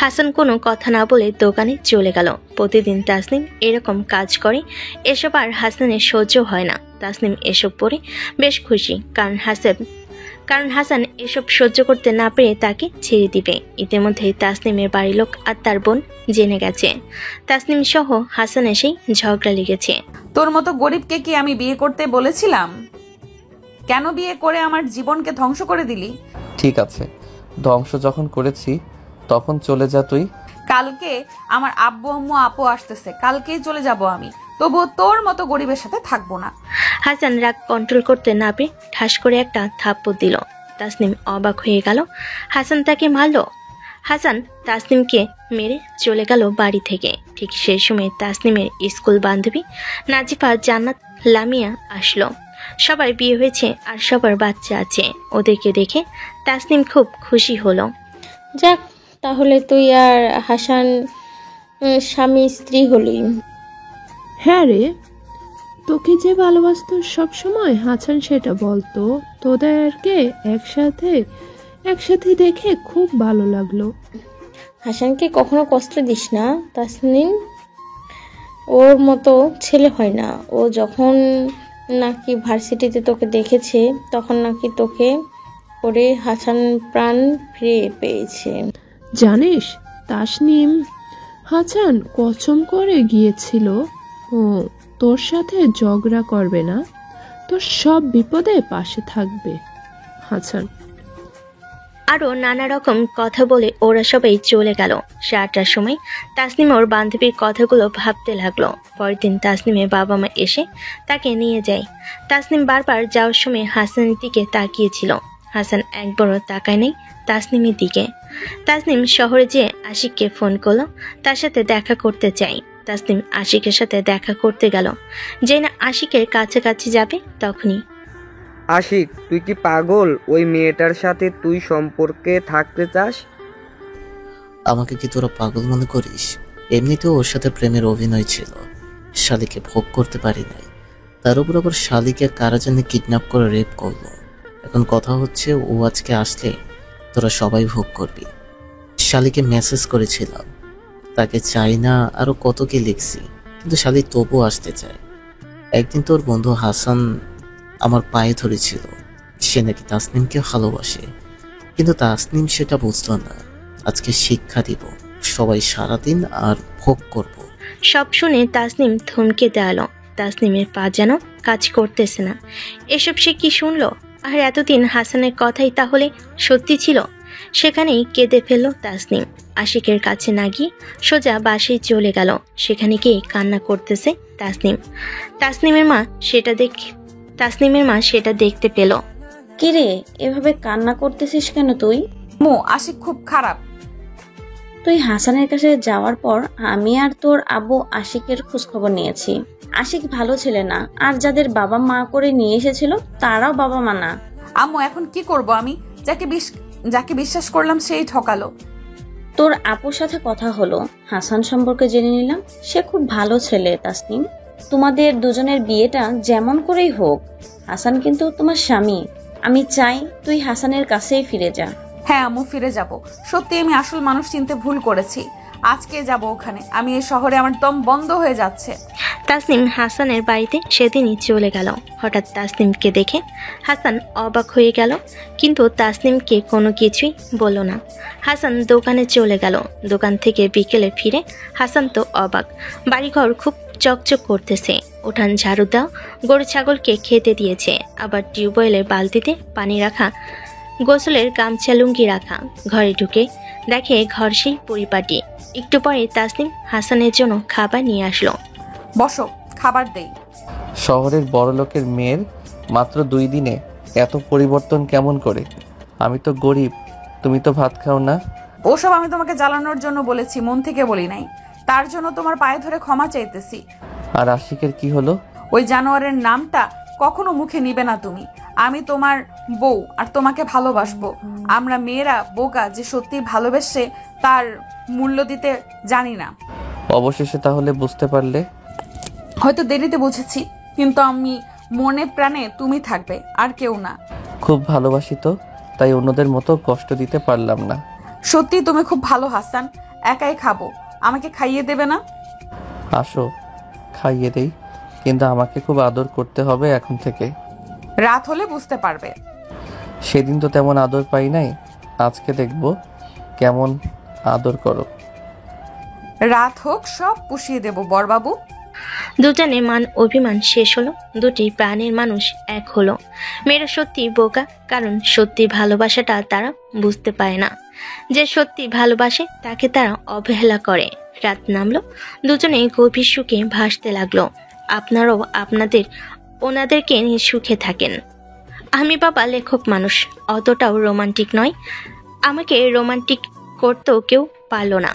হাসান কোনো কথা না বলে দোকানে চলে গেল। প্রতিদিন তাসনিম এরকম কাজ করে, এসব আর হাসানের সহ্য হয় না। তাসনিম এসব পরে বেশ খুশি, কারণ হাসান এসব সহ্য করতে না পেরে তাকে ছেড়ে দিবে। ইতিমধ্যে তাসনিমের বাড়ির লোক আর তার বোন জেনে গেছে। তাসনিম সহ হাসান এসেই ঝগড়া লেগেছে। তোর মতো গরিবকে কি আমি বিয়ে করতে বলেছিলাম? কেন বিয়ে করে আমার জীবনকে ধ্বংস করে দিলি? ঠিক আছে, ধ্বংস যখন করেছি তখন চলে যা তুই। কালকে আমার আব্বু আম্মু আপু আসতেছে, কালকেই চলে যাব আমি। তবুও তোর মতো গরিবের সাথে থাকবো না। হাসান রাগ কন্ট্রোল করতে না পেরে ঠাস করে একটা থাপ্পড় দিল। তাসনিম অবাক হয়ে গেল, হাসান তাকে মারলো। হাসান তাসনিমকে মেরে চলে গেল বাড়ি থেকে। ঠিক সেই সময় তাসনিমের স্কুল বান্ধবী নাজিফা, জান্নাত, লামিয়া আসলো। সবার বিয়ে হয়েছে আর সবার বাচ্চা আছে। ওদেরকে দেখে তাসনিম খুব খুশি হলো। যাক, তাহলে তুই আর হাসান স্বামী স্ত্রী হলি। হ্যাঁ রে, তোকে যে ভালোবাসতো সবসময় হাসান, সেটা বলতো। তোদেরকে একসাথে দেখে খুব ভালো লাগলো। হাসানকে কখনো কষ্ট দিস না তাসনিম, ওর মতো ছেলে হয় না। ও যখন নাকি ভার্সিটিতে তোকে দেখেছে তখন নাকি তোকে করে হাসান প্রাণ ফিরে পেয়েছে। জানিস, তাসনিম হাসান কসম করে গিয়েছিল ও তোর সাথে ঝগড়া করবে না, তোর সব বিপদে পাশে থাকবে। হাসান আরো নানা রকম কথা বলে ওরা সবাই চলে গেল। 8টার সময় তাসনিম ওর বান্ধবীর কথাগুলো ভাবতে লাগলো। পরের দিন তাসনিমের বাবা মা এসে তাকে নিয়ে যায়। তাসনিম বারবার যাওয়ার সময় হাসানের দিকে তাকিয়েছিল। হাসান একবারও তাকায় নেই তাসনিমের দিকে। তাসনিম শহরে যেয়ে আশিককে ফোন করলো, তার সাথে দেখা করতে চাই। তাসনিম আশিকের সাথে দেখা করতে গেল। যে না আশিকের কাছাকাছি যাবে তখনই, আশিক, তুই কি পাগল? ওই মেয়েটার সাথে তুই সম্পর্কে থাকতে চাস? আমাকে কি তোরা পাগল মনে করিস? এমনিতেও ওর সাথে প্রেমের অভিনয় ছিল, শালিকে ভোগ করতে পারি নাই। তার উপর আবার শালিকে কারা জানে কিডন্যাপ করে রেপ করলো। এখন কথা হচ্ছে ও আজকে আসলে তোরা সবাই ভোগ করবি। শালিকে মেসেজ করেছিলাম, তাকে চাই না আরো কত কি লিখছি, কিন্তু শালি তবু আসতে চায়। একদিন তোর বন্ধু হাসান আমার পায়ে ধরেছিল সে নাকি তাসনিমকে ভালোবাসে, কিন্তু তাসনিম সেটা বুঝলো না। আজকে শিক্ষা দিব, সবাই সারাদিন আর ভোগ করব। সব শুনে তাসনিম থমকে দাঁড়ালো। তাসনিমের পা যেন কাজ করতেছে না। এসব সে কি শুনলো? আর এতদিন হাসানের কথাই তাহলে সত্যি ছিল? সেখানেই কেঁদে ফেলল তাসনিম। আশিকের কাছে না গিয়ে সোজা বাসায় চলে গেল। সেখানে গিয়ে কান্না করতেছে তাসনিম। তাসনিমের মা সেটা দেখতে পেল। কিরে, এভাবে কান্না করতেছিস কেন তুই? মো, আশিক খুব খারাপ। তুই হাসানের কাছে যাওয়ার পর আমি আর তোর আব্বু আশিকের খোঁজখবর নিয়েছি। আশিক ভালো ছেলে না, আর যাদের বাবা মা করে নিয়ে এসেছিল তারাও বাবা মা না। আম্মু, এখন কি করব আমি? যাকে বিশ্বাস করলাম সেই ঠকালো। তোর আপুর সাথে কথা হলো, হাসান সম্পর্কে জেনে নিলাম। সে খুব ভালো ছেলে তাসনিম। তোমাদের দুজনের বিয়েটা যেমন করেই হোক, হাসান কিন্তু তোমার স্বামী। আমি চাই তুই হাসানের কাছেই ফিরে যা। হ্যাঁ আম্মু, ফিরে যাব। সত্যি আমি আসল মানুষ চিনতে ভুল করেছি। আজকে যাব ওখানে। আমি এই শহরে আমার দম বন্ধ হয়ে যাচ্ছে। তাসনিম হাসানের বাড়িতে সেদিনই চলে গেল। হঠাৎ তাসনিমকে দেখে হাসান অবাক হয়ে গেল, কিন্তু তাসনিমকে কোনো কিছুই বলল না। হাসান দোকানে চলে গেল। দোকান থেকে বিকেলে ফিরে হাসান তো অবাক। বাড়িঘর খুব চকচক করতেছে। উঠান ঝাড়ু দেওয়া, গরু ছাগলকে খেতে দিয়েছে। আবার টিউবওয়েলের বালতিতে পানি রাখা, গোসলের গামছা লুঙ্গি রাখা। ঘরে ঢুকে দেখে ঘর সেই পরিপাটি। একটু পরে তাসনিম হাসানের জন্য খাবার নিয়ে আসলো। বসো, খাবার দেই। শহরের বড় লোকের মেয়ের মাত্র 2 দিনে এত পরিবর্তন কেমন করে? আমি তো গরিব, তুমি তো ভাত খাও না। ওসব আমি তোমাকে জ্বালানোর জন্য বলেছি, মন থেকে বলি নাই। তার জন্য তোমার পায়ে ধরে ক্ষমা চাইতেছি। আর আশিকের কি হলো? ওই জানোয়ারের নামটা কখনো মুখে নিবে না তুমি। আমি তোমার বউ আর তোমাকে ভালোবাসবো। আমরা মেয়েরা বোকা যে সত্যি ভালোবেসে তার মূল্য দিতে জানি না। অবশেষে তাহলে বুঝতে পারলে? হয়তো দেরিতে বুঝেছি, কিন্তু আমি মনে প্রাণে তুমি থাকবে, আর কেউ না। খুব ভালোবাসি তো, তাই অন্যদের মতো কষ্ট দিতে পারলাম না। সত্যি তুমি খুব ভালো হাসান। একাই খাবো, আমাকে খাইয়ে দেবে না? আসো, খাইয়ে দেই, কিন্তু আমাকে খুব আদর করতে হবে এখন থেকে। রাত হলে বুঝতে পারবে। সেদিন তো তেমন আদর পাই নাই, আজকে দেখবো কেমন আদর করো। রাত হোক, সব পুষিয়ে দেব বরবাবু। দুজনে মান অভিমান শেষ হলো। দুটি প্রাণের মানুষ এক হলো। মেয়েরা সত্যি বোকা, কারণ সত্যি ভালোবাসাটা তারা বুঝতে পারে না। যে সত্যি ভালোবাসে তাকে তারা অবহেলা করে। রাত নামলো, দুজনে গভীর সুখে ভাসতে লাগলো। আপনারাও ওনাদেরকে নিয়ে সুখে থাকেন। আমি বাবা লেখক মানুষ, অতটাও রোমান্টিক নয়। আমাকে রোমান্টিক করতেও কেউ পারল না।